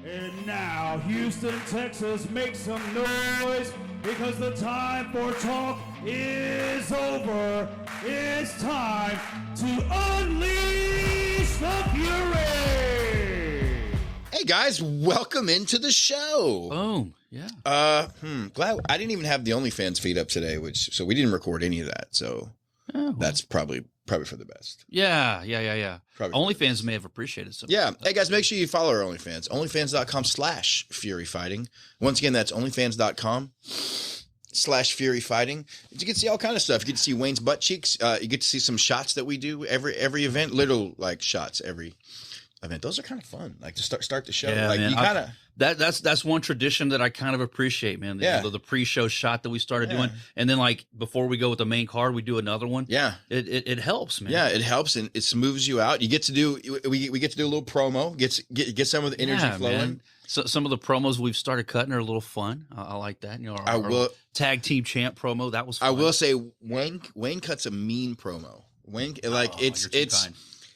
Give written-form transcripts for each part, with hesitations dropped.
And now, Houston, Texas, make some noise because the time for talk is over. It's time to unleash the fury. Hey guys, welcome into the show. Boom. Yeah. Glad I didn't even have the OnlyFans feed up today, so we didn't record any of that. So that's probably for the best. Yeah. Probably OnlyFans may have appreciated some. Yeah. Hey guys, make sure you follow our OnlyFans. OnlyFans.com/FuryFighting. Once again, that's OnlyFans.com/FuryFighting. You get to see all kind of stuff. You get to see Wayne's butt cheeks. You get to see some shots that we do every event. Little like shots every event. Those are kind of fun. Like to start the show. Yeah, like man. you kind of. That's one tradition that I kind of appreciate, man. The pre-show shot that we started doing, and then like before we go with the main card, we do another one. Yeah, it helps, man. Yeah, it helps and it smooths you out. You get to do we get to do a little promo, get some of the energy flowing. Man. So some of the promos we've started cutting are a little fun. I like that. You know, our tag team champ promo, that was fun. I will say Wayne cuts a mean promo. Wayne it's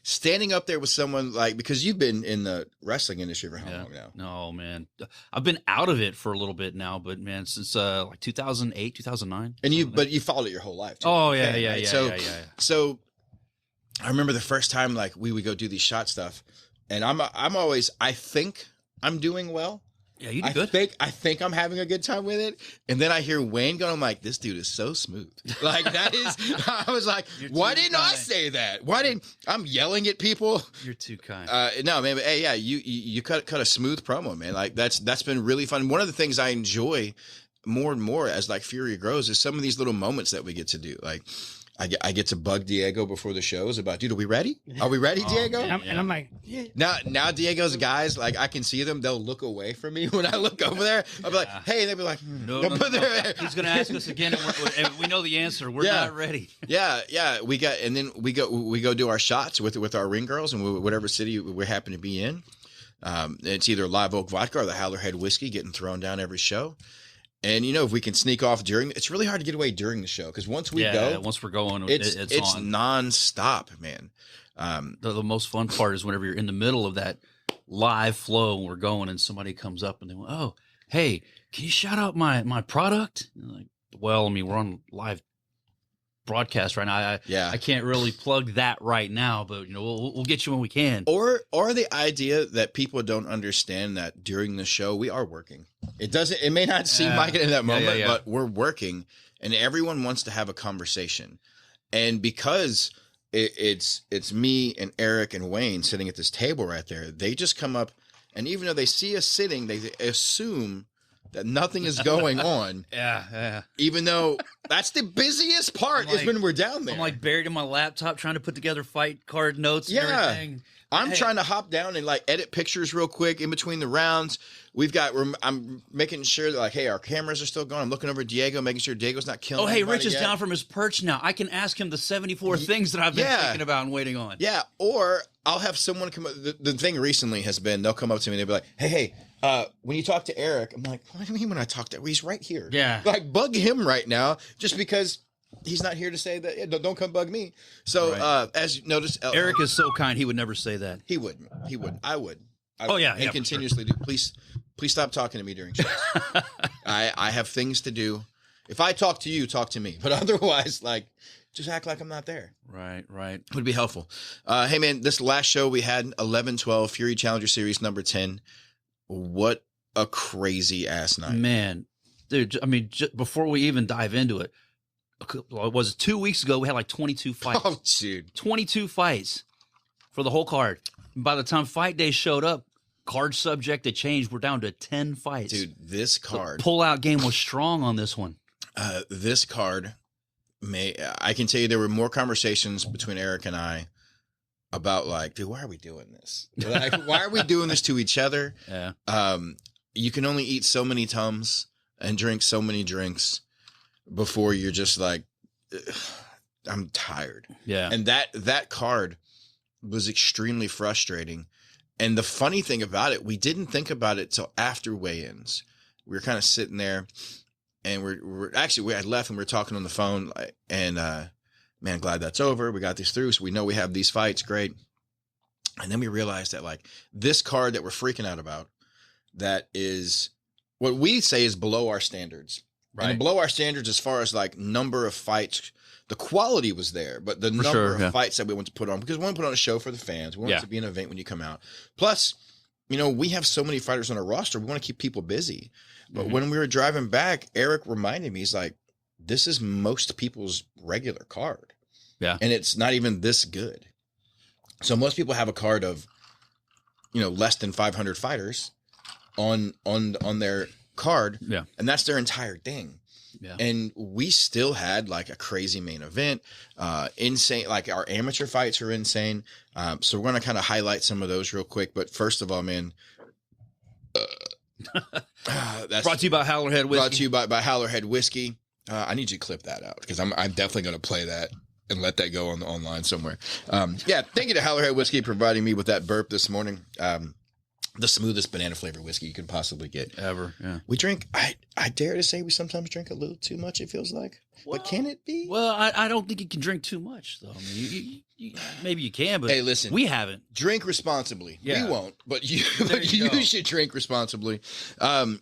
standing up there with someone like, because you've been in the wrestling industry for how long now? No, man. I've been out of it for a little bit now, but man, since like 2008, 2009. And you followed it your whole life too. Oh, yeah. So I remember the first time like we would go do these shot stuff, and I'm always, I think I'm doing well. Yeah, you did good. I think I'm having a good time with it. And then I hear Wayne going, I'm like, this dude is so smooth. Like that is, I was like, why didn't I say that? I'm yelling at people. You're too kind. No, man, but hey, yeah, you cut a smooth promo, man. Like that's been really fun. One of the things I enjoy more and more as like Fury grows is some of these little moments that we get to do. Like I get to bug Diego before the shows about, dude, are we ready? Are we ready, Diego? And I'm like, yeah. Now Diego's guys, like I can see them, they'll look away from me when I look over there. I'll be like, hey, and they'll be like, no. He's going to ask us again, and we know the answer. We're not ready. Yeah. We go do our shots with our ring girls and whatever city we happen to be in. It's either Live Oak Vodka or the Howlerhead Whiskey getting thrown down every show. And, you know, if we can sneak off it's really hard to get away during the show because once we're going, it's on. Nonstop, man. The most fun part is whenever you're in the middle of that live flow and we're going and somebody comes up and they go, oh, hey, can you shout out my product? And like, well, I mean, we're on live broadcast right now. I can't really plug that right now, but you know, we'll get you when we can. Or the idea that people don't understand that during the show we are working. It may not seem like it in that moment, but we're working and everyone wants to have a conversation. And because it's me and Eric and Wayne sitting at this table right there, they just come up and even though they see us sitting, they assume that nothing is going on. Yeah. Even though that's the busiest part is when we're down there. I'm like buried in my laptop trying to put together fight card notes and everything. I'm trying to hop down and like edit pictures real quick in between the rounds. I'm making sure that like, hey, our cameras are still going. I'm looking over at Diego, making sure Diego's not killing anybody. Rich is yet. Down from his perch now. I can ask him the 74 things that I've been thinking about and waiting on. Yeah, or I'll have someone come up. The thing recently has been they'll come up to me and they'll be like, hey, when you talk to Eric, I'm like, what do you mean when I talk to Eric? He's right here. Yeah. Like, bug him right now just because he's not here to say that. Don't come bug me. So, as you notice, Eric is so kind. He would never say that. He wouldn't. He would. I would. And continuously do. Please stop talking to me during shows. I have things to do. If I talk to you, talk to me. But otherwise, like, just act like I'm not there. Right. Would be helpful. Hey, man, this last show we had 11-12 Fury Challenger Series number 10. What a crazy ass night, man, dude. I mean, before we even dive into it, was it 2 weeks ago? We had like 22 fights. Oh, dude, 22 fights for the whole card. And by the time fight day showed up, card subject had changed. We're down to 10 fights, dude. This card the pull-out game was strong on this one. This card, I can tell you there were more conversations between Eric and I about like, dude, why are we doing this? Like, why are we doing this to each other? Yeah. You can only eat so many Tums and drink so many drinks before you're just like, I'm tired. Yeah. And that card was extremely frustrating. And the funny thing about it, we didn't think about it till after weigh-ins. We were kind of sitting there and we had left and we were talking on the phone and, man, glad that's over. We got these through. So we know we have these fights. Great. And then we realized that like this card that we're freaking out about, that is what we say is below our standards. Right. And below our standards as far as like number of fights. The quality was there, but the number of fights that we want to put on, because we want to put on a show for the fans. We want it to be an event when you come out. Plus, you know, we have so many fighters on our roster. We want to keep people busy. But when we were driving back, Eric reminded me, he's like, this is most people's regular card. Yeah. And it's not even this good. So most people have a card of, you know, less than 500 fighters on their card. Yeah. And that's their entire thing. Yeah. And we still had like a crazy main event, insane. Like our amateur fights are insane. So we're going to kind of highlight some of those real quick. But first of all, man, that's brought to you by Howlerhead Whiskey. Brought to you by Howlerhead Whiskey. I need you to clip that out because I'm definitely going to play that and let that go on the online somewhere. Yeah, thank you to Howlerhead Whiskey providing me with that burp this morning. The smoothest banana flavored whiskey you could possibly get ever. Yeah, we drink. I dare to say we sometimes drink a little too much. It feels like, but can it be? Well, I don't think you can drink too much though. I mean, you, maybe you can, but hey, listen, we haven't. Drink responsibly. Yeah. We won't, but you should drink responsibly. Cameron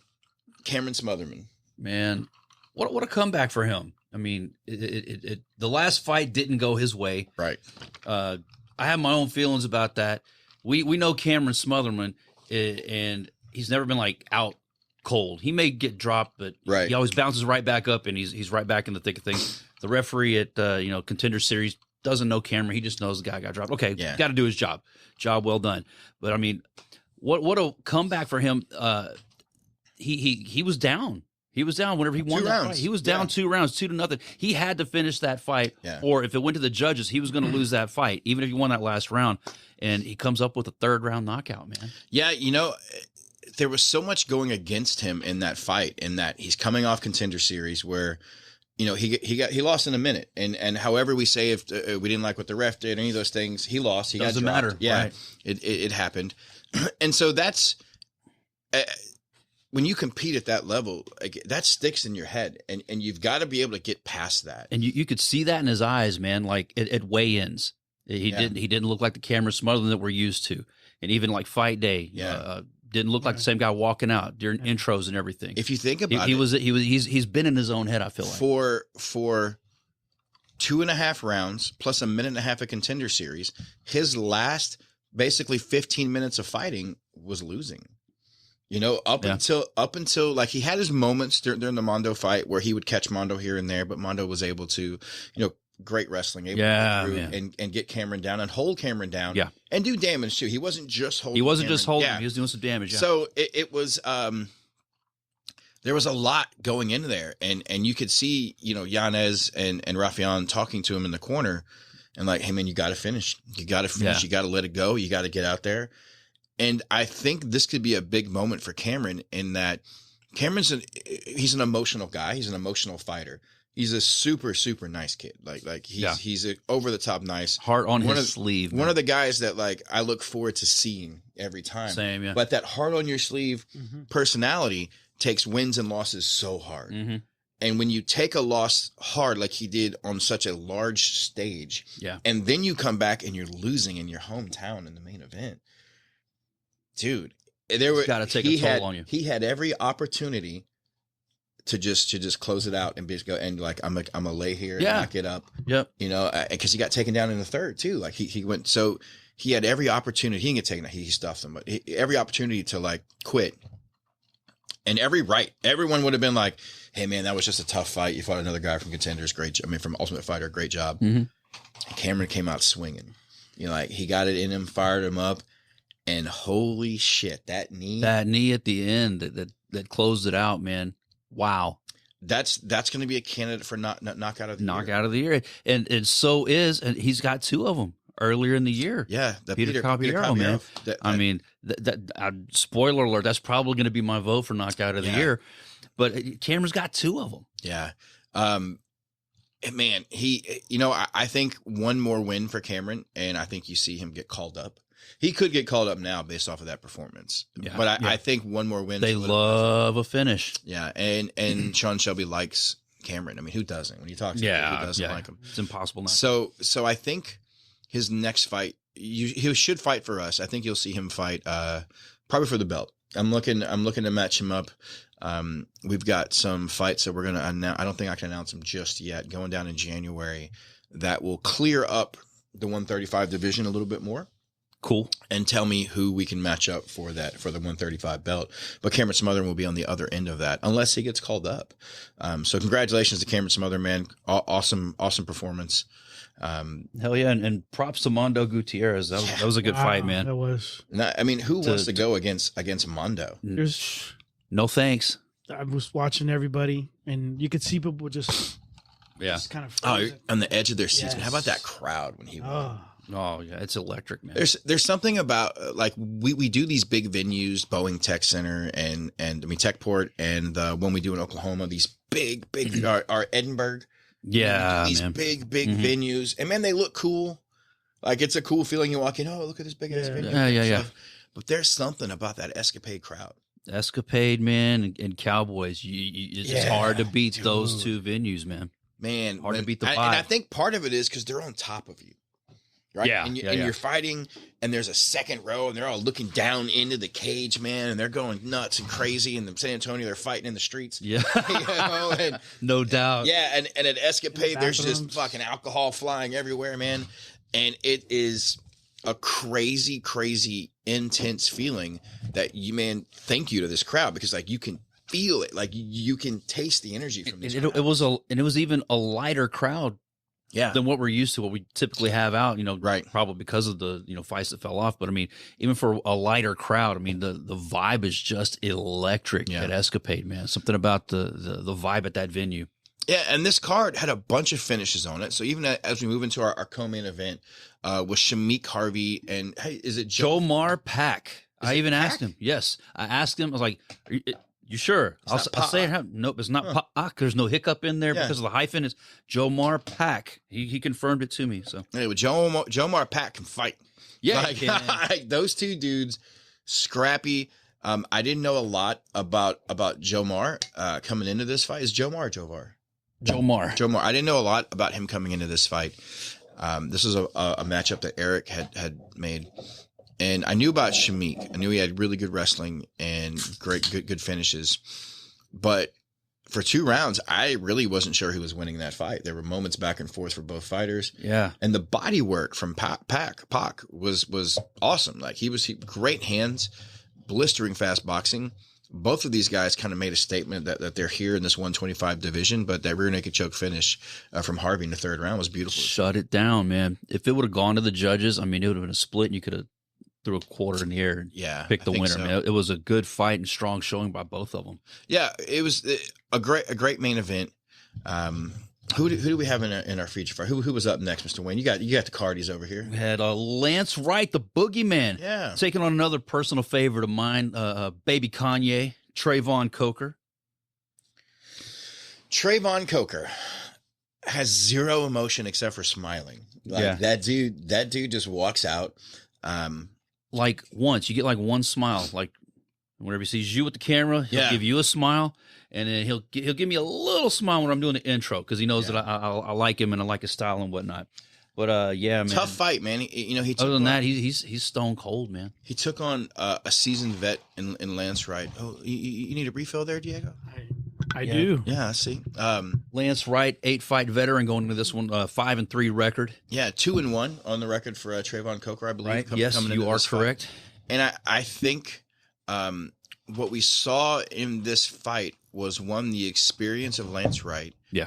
Smotherman, man, what a comeback for him. I mean, the last fight didn't go his way. Right. I have my own feelings about that. We know Cameron Smotherman, and he's never been like out cold. He may get dropped, but he always bounces right back up, and he's right back in the thick of things. The referee at Contender Series doesn't know Cameron. He just knows the guy got dropped. Okay, got to do his job. Job well done. But I mean, what a comeback for him. He was down. He was down whenever he won that fight. He was down 2 rounds, 2-0. He had to finish that fight, or if it went to the judges, he was going to lose that fight, even if he won that last round. And he comes up with a 3rd round knockout, man. Yeah, you know, there was so much going against him in that fight, in that he's coming off Contender Series where, you know, he lost in a minute, and however we say if we didn't like what the ref did, any of those things, he lost. He doesn't got dropped. Matter. Yeah, right. It happened, and so that's. When you compete at that level, like, that sticks in your head, and you've got to be able to get past that. And you could see that in his eyes, man. Like at weigh-ins, he didn't look like the Cameron Smotherman that we're used to, and even like fight day, didn't look like the same guy walking out during intros and everything. If you think about he's been in his own head. I feel like for 2.5 rounds plus a minute and a half of Contender Series, his last basically 15 minutes of fighting was losing. You know, up until like he had his moments during the Mondo fight where he would catch Mondo here and there, but Mondo was able to, you know, great wrestling, able to through and get Cameron down and hold Cameron down, and do damage too. He wasn't just holding. He wasn't Cameron. just holding. He was doing some damage. Yeah. So it was. There was a lot going in there, and you could see, you know, Yanez and Rafion talking to him in the corner, and like, hey man, you got to finish. You got to finish. You got to let it go. You got to get out there. And I think this could be a big moment for Cameron in that he's an emotional guy. He's an emotional fighter. He's a super, super nice kid. Like he's a over the top nice. Heart on his sleeve. One of the guys that like I look forward to seeing every time. Same, yeah. But that heart on your sleeve personality takes wins and losses so hard. Mm-hmm. And when you take a loss hard like he did on such a large stage, and then you come back and you're losing in your hometown in the main event. Dude, got to take a toll on you. He had every opportunity to just close it out and go and like I'm gonna lay here and knock it up. Yep. You know, because he got taken down in the 3rd too. Like he went, so he had every opportunity. He didn't get taken down. He stuffed him, but every opportunity to like quit. And everyone would have been like, "Hey man, that was just a tough fight. You fought another guy from Contenders, from Ultimate Fighter, great job." Mm-hmm. Cameron came out swinging. You know, like he got it in him, fired him up. And holy shit, that knee at the end that closed it out, man. Wow. That's going to be a candidate for knockout of the year. Knockout of the year. And so is, and he's got 2 of them earlier in the year. Yeah. Peter Caballero, man. I mean, spoiler alert, that's probably going to be my vote for knockout of the year. But Cameron's got 2 of them. Yeah. Man, I think one more win for Cameron, and I think you see him get called up. He could get called up now based off of that performance. Yeah, but I think one more win. They love a finish. Yeah, and Sean Shelby likes Cameron. I mean, who doesn't? When you talk to him, who doesn't like him? It's impossible not. So I think his next fight, he should fight for us. I think you'll see him fight probably for the belt. I'm looking to match him up. We've got some fights that we're gonna announce. I don't think I can announce them just yet. Going down in January, that will clear up the 135 division a little bit more. Cool. And tell me who we can match up for the 135 belt. But Cameron Smothern will be on the other end of that unless he gets called up. So congratulations to Cameron Smothern, man. Awesome performance. Hell yeah. And props to Mondo Gutierrez. That was a good fight, man. That was. I mean, who wants to go against Mondo? There's no thanks. I was watching everybody, and you could see people just kind of on the edge of their seats. Yes. How about that crowd when he won? Oh yeah, it's electric, man. There's something about like we do these big venues, Boeing Tech Center and Techport, and when we do in Oklahoma, these big our Edinburgh, these big venues, and man, they look cool. Like it's a cool feeling. You walk in, oh look at this big ass venue, yeah. But there's something about that Escapade crowd. Escapade, man, and Cowboys. It's hard to beat those two venues, man. Man, hard to beat the vibe. And I think part of it is because they're on top of you. Right? Yeah, and you're fighting, and there's a second row, and they're all looking down into the cage, man, and they're going nuts and crazy. And in San Antonio, they're fighting in the streets. Yeah, and, no doubt. Yeah, and at Escapade, there's just fucking alcohol flying everywhere, man. And it is a crazy, intense feeling that man, thank you to this crowd because like you can feel it, like you can taste the energy from this. It was even a lighter crowd. Yeah. Than what we're used to, what we typically have out, right. Probably because of the, fights that fell off. But I mean, even for a lighter crowd, I mean, the vibe is just electric at Escapade, man. Something about the vibe at that venue. Yeah. And this card had a bunch of finishes on it. So even as we move into our co-main event, with Shamik Harvey and, hey, is it Jomar Pack? I even asked him. Yes. I asked him, I was like, you sure? I'll say it. Nope, it's not Paak. There's no hiccup in there because of the hyphen. It's Jomar Pack. He confirmed it to me. So anyway, Jomar Pack can fight. Yeah, like those two dudes, scrappy. I didn't know a lot about Jomar coming into this fight. Is Jomar or Jovar? Jomar. I didn't know a lot about him coming into this fight. This was a matchup that Eric had made. And I knew about Shamik. I knew he had really good wrestling and good finishes. But for 2 rounds, I really wasn't sure who was winning that fight. There were moments back and forth for both fighters. Yeah. And the body work from Pac was awesome. Like he great hands, blistering fast boxing. Both of these guys kind of made a statement that they're here in this 125 division, but that rear naked choke finish from Harvey in the 3rd round was beautiful. Shut it down, man. If it would have gone to the judges, I mean, it would have been a split and you could have threw a quarter in the air and pick the winner. So. Man, it was a good fight and strong showing by both of them. Yeah, it was a great main event. Who do we have in our feature fight? Who was up next, Mr. Wayne? You got the cardies over here. We had Lance Wright, the boogeyman, taking on another personal favorite of mine, Baby Kanye, Trayvon Coker. Trayvon Coker has zero emotion except for smiling. Like that dude just walks out. Like once you get like one smile, like whenever he sees you with the camera, he'll give you a smile, and then he'll give me a little smile when I'm doing the intro because he knows that I like him and I like his style and whatnot. But man, tough fight, man. He took other than that, he's stone cold, man. He took on a seasoned vet in Lance Wright. Oh, you need a refill there, Diego? I do. Yeah, I see. Lance Wright, 8-fight veteran, going into this one, 5-3 record. Yeah, 2-1 on the record for Trayvon Coker, I believe. Right. Yes, you are correct. And I think what we saw in this fight was the experience of Lance Wright. Yeah.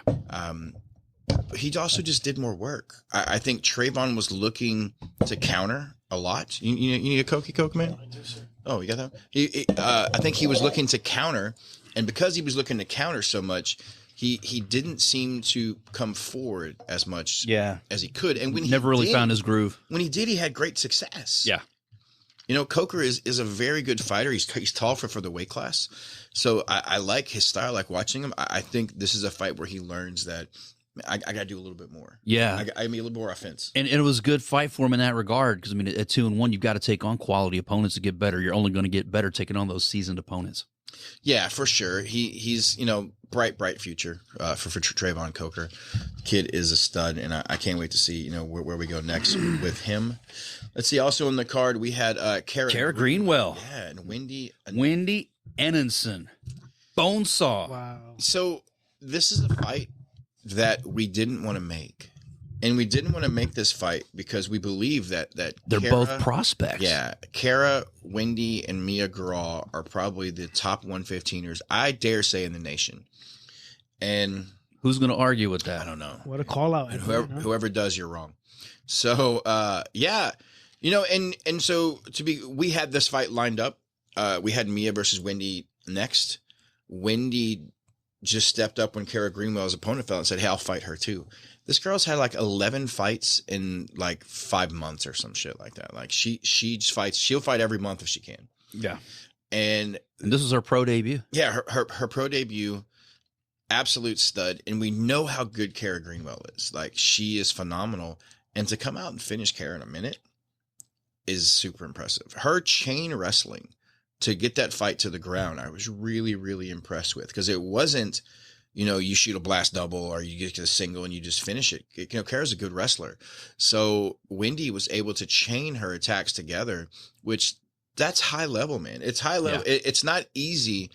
He also just did more work. I think Trayvon was looking to counter a lot. You need a Coke, man? I do, sir. Oh, you got that? I think he was looking to counter. And because he was looking to counter so much, he didn't seem to come forward as much as he could. And when he never really found his groove. When he did, he had great success. Yeah. Coker is a very good fighter. He's tall for the weight class. So I like his style, I like watching him. I think this is a fight where he learns that I got to do a little bit more. Yeah. I mean, a little more offense. And it was a good fight for him in that regard because, I mean, at 2-1, you've got to take on quality opponents to get better. You're only going to get better taking on those seasoned opponents. Yeah, for sure. He's bright future for Trayvon Coker. Kid is a stud, and I can't wait to see where we go next with him. Let's see. Also in the card we had Kara Greenwell. Yeah, and Wendy Enenson. Bonesaw. Wow. So this is a fight that we didn't want to make. And we didn't want to make this fight because we believe that they're Kara, both prospects. Yeah. Kara, Wendy, and Mia Guerrero are probably the top 115ers, I dare say, in the nation. And who's going to argue with that? I don't know. What a call out. And whoever does, you're wrong. So, and so we had this fight lined up. We had Mia versus Wendy next. Wendy just stepped up when Kara Greenwell's opponent fell and said, hey, I'll fight her too. This girl's had like 11 fights in like 5 months or some shit like that. Like she just fights. She'll fight every month if she can. Yeah. And this was her pro debut. Yeah, her pro debut, absolute stud. And we know how good Kara Greenwell is. Like she is phenomenal. And to come out and finish Kara in a minute is super impressive. Her chain wrestling to get that fight to the ground, I was really, really impressed with, because it wasn't, you shoot a blast double or you get a single and you just finish it. Kara's a good wrestler. So Wendy was able to chain her attacks together, which that's high level, man. It's high level. Yeah. It's not easy.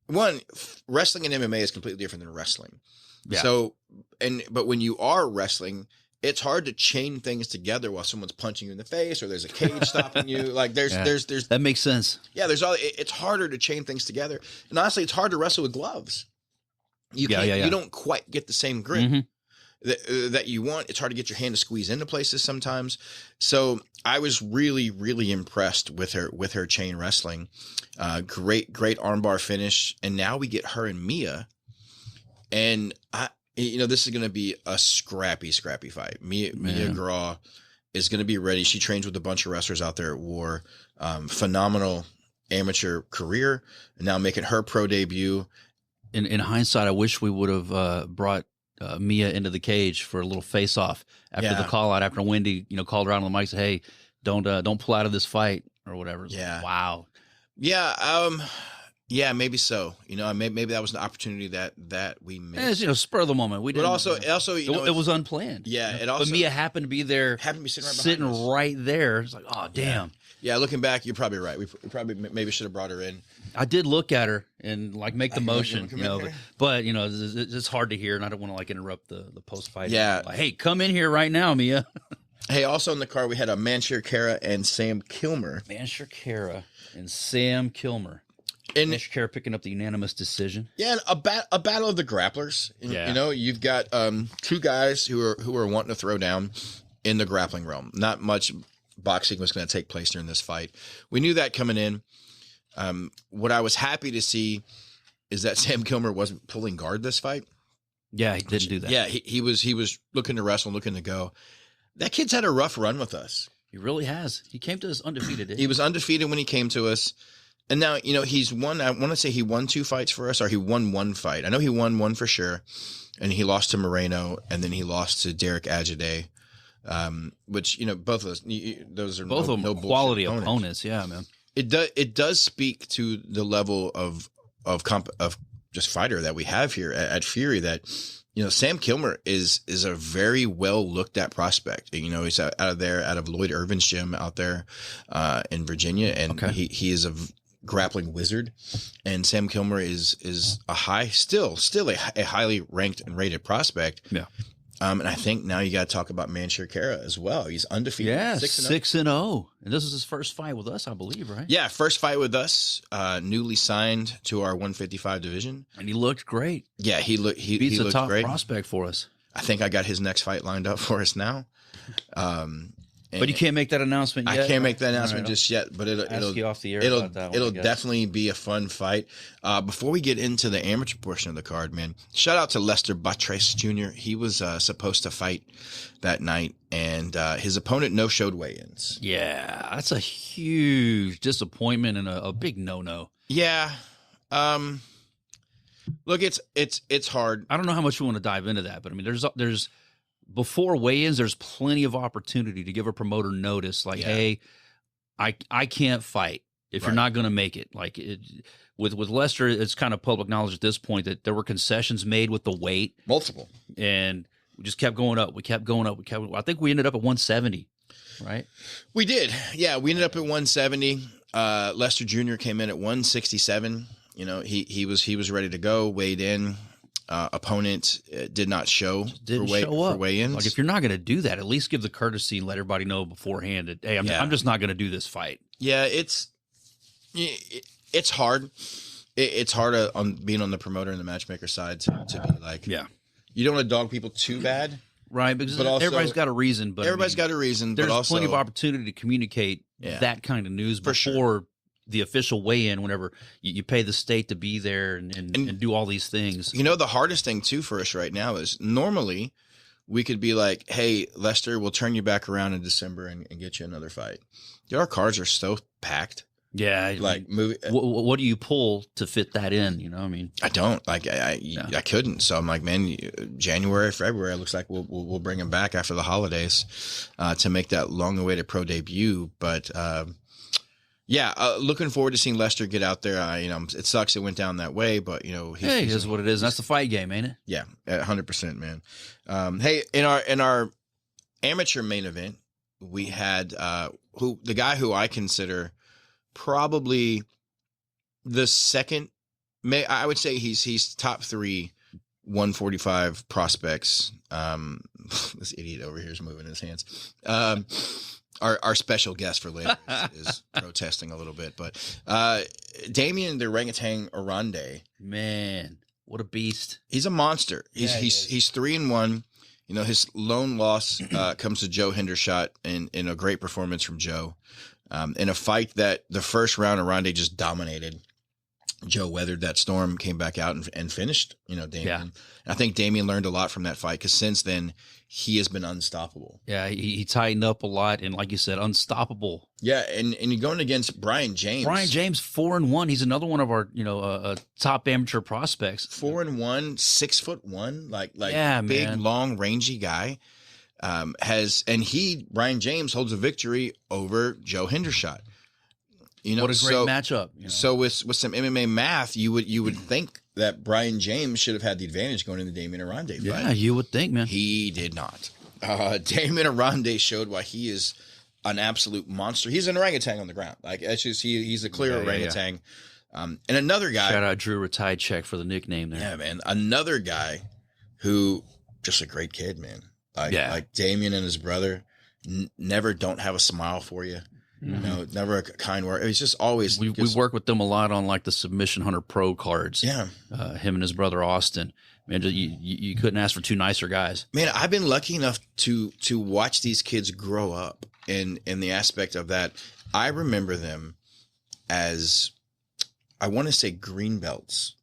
One, wrestling in MMA is completely different than wrestling. Yeah. So, but when you are wrestling, it's hard to chain things together while someone's punching you in the face or there's a cage stopping you. Like there's that makes sense. Yeah. It's harder to chain things together. And honestly, it's hard to wrestle with gloves. You don't quite get the same grip that you want. It's hard to get your hand to squeeze into places sometimes. So I was really, really impressed with her chain wrestling. Great armbar finish. And now we get her and Mia. And this is going to be a scrappy fight. Mia Guerrero is going to be ready. She trains with a bunch of wrestlers out there at War. Phenomenal amateur career. And now making her pro debut. In hindsight, I wish we would have brought Mia into the cage for a little face-off after the call out. After Wendy, called her out on the mic, said, "Hey, don't pull out of this fight or whatever." Yeah. Wow. Yeah. Yeah. Maybe so. Maybe that was an opportunity that we missed. It's, spur of the moment. We didn't. But also, it was unplanned. Yeah. It also. But Mia happened to be there. Sitting right there. It's like, oh damn. Yeah. Looking back, you're probably right. We probably maybe should have brought her in. I did look at her and make the motion, but it's hard to hear, and I don't want to interrupt the post fight. Yeah. Hey, come in here right now, Mia. Hey, also in the card we had a Mansoor Kara and Sam Kilmer. Mansoor Kara and Sam Kilmer. And Mansoor Kara picking up the unanimous decision. Yeah, and a battle of the grapplers. Yeah. You've got two guys who are wanting to throw down in the grappling realm. Not much boxing was going to take place during this fight. We knew that coming in. What I was happy to see is that Sam Kilmer wasn't pulling guard this fight. Yeah, he didn't do that. Yeah, he was looking to wrestle, looking to go. That kid's had a rough run with us. He really has. He came to us undefeated. He was undefeated when he came to us. And now, he's won, I want to say he won 2 fights for us, or he won 1 fight. I know he won 1 for sure. And he lost to Moreno, and then he lost to Derek Ajaday. Which, both of those are both of them quality opponents. Yeah, man. It does speak to the level of just fighter that we have here at Fury, that Sam Kilmer is a very well looked at prospect. He's out of Lloyd Irvin's gym out there in Virginia, and he is a grappling wizard. And Sam Kilmer is still a highly ranked and rated prospect. Yeah. And I think now you got to talk about Mansoor Kara as well. He's undefeated. Yeah, 6-0. And this is his first fight with us, I believe, right? Yeah, first fight with us. Newly signed to our 155 division, and he looked great. Yeah, he looked a top great. Prospect for us. I think I got his next fight lined up for us now. But you can't make that announcement yet. I can't make that announcement just yet, but it'll you off the air. It'll definitely be a fun fight. Before we get into the amateur portion of the card, man, shout out to Lester Buttress Jr. He was supposed to fight that night, and his opponent no-showed weigh-ins. Yeah, that's a huge disappointment and a big no-no. Yeah. Look, it's hard. I don't know how much we want to dive into that, but I mean, there's before weigh-ins, there's plenty of opportunity to give a promoter notice, hey, I can't fight. if you're not going to make it. Like with Lester, it's kind of public knowledge at this point that there were concessions made with the weight. Multiple. And we just kept going up. We kept going up. I think we ended up at 170, right? We did. Yeah, we ended up at 170. Lester Jr. came in at 167. You know, he was ready to go, weighed in. Opponent did not show for weigh-ins. Like if you're not going to do that, at least give the courtesy and let everybody know beforehand that, hey, I'm just not going to do this fight. Yeah, it's hard. It's hard on being on the promoter and the matchmaker side to be like, you don't want to dog people too bad, right? Because everybody's got a reason. But everybody's got a reason. There's but also, plenty of opportunity to communicate that kind of news before the official weigh-in. Whenever you pay the state to be there and do all these things. You know, the hardest thing too for us right now is normally we could be like, hey, Lester, we'll turn you back around in December and get you another fight. Dude, our cards are so packed. Yeah, like movie. What do you pull to fit that in? You know, I mean, I don't like. I couldn't. So I'm like, man, January, February. It looks like we'll bring him back after the holidays to make that long-awaited pro debut. But looking forward to seeing Lester get out there. It sucks it went down that way, but he's what it is. That's the fight game, ain't it? Yeah, 100%, man. Hey, in our amateur main event, we had the guy who I consider probably the second. I would say he's top 3 145 prospects. This idiot over here is moving his hands. Our special guest for later is protesting a little bit, but Damien the Orangutan Aronde, man, what a beast! He's a monster. He's 3-1. You know, his lone loss comes to Joe Hendershot in a great performance from Joe. In a fight that the first round Aronde just dominated. Joe weathered that storm, came back out and finished, Damien. Yeah. I think Damien learned a lot from that fight because since then he has been unstoppable. Yeah, he tightened up a lot and, like you said, unstoppable. Yeah, and you're going against Brian James. Brian James, 4-1. He's another one of our top amateur prospects. 4-1, 6'1", like big, man. Long, rangy guy. Brian James holds a victory over Joe Hendershot. What a great matchup. So with some MMA math, you would think that Brian James should have had the advantage going into Damien Aronde fight. Yeah, you would think, man. He did not. Damien Aronde showed why he is an absolute monster. He's an orangutan on the ground. Like that's just he's a clear orangutan. Yeah. And another guy. Shout out Drew Ratajczyk for the nickname there. Yeah, man. Another guy who just a great kid, man. Like Damien and his brother never don't have a smile for you. Mm-hmm. Never a kind word. It's just always. We work with them a lot on like the Submission Hunter Pro cards. Yeah, him and his brother Austin. Man, you couldn't ask for two nicer guys. Man, I've been lucky enough to watch these kids grow up in the aspect of that. I remember them as, I want to say green belts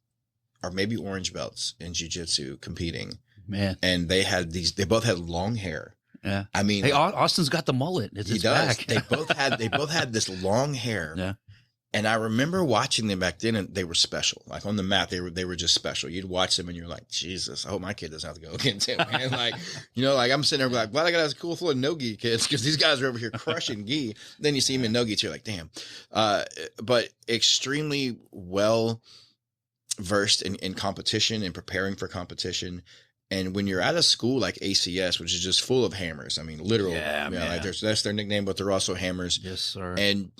or maybe orange belts in jiu-jitsu competing. Man, and they both had long hair. Yeah, I mean, hey, Austin's got the mullet. He does. Back. They both had this long hair. Yeah, and I remember watching them back then, and they were special. Like on the mat, they were just special. You'd watch them, and you're like, Jesus, I hope my kid doesn't have to go against him. Man. Like, like I'm sitting there like, glad I got a cool full of no-gi kids because these guys are over here crushing gi. Then you see him in no-gi, you're like, damn. But extremely well versed in competition and preparing for competition. And when you're at a school like ACS, which is just full of hammers, I mean, literal, like that's their nickname, but they're also hammers. Yes, sir. And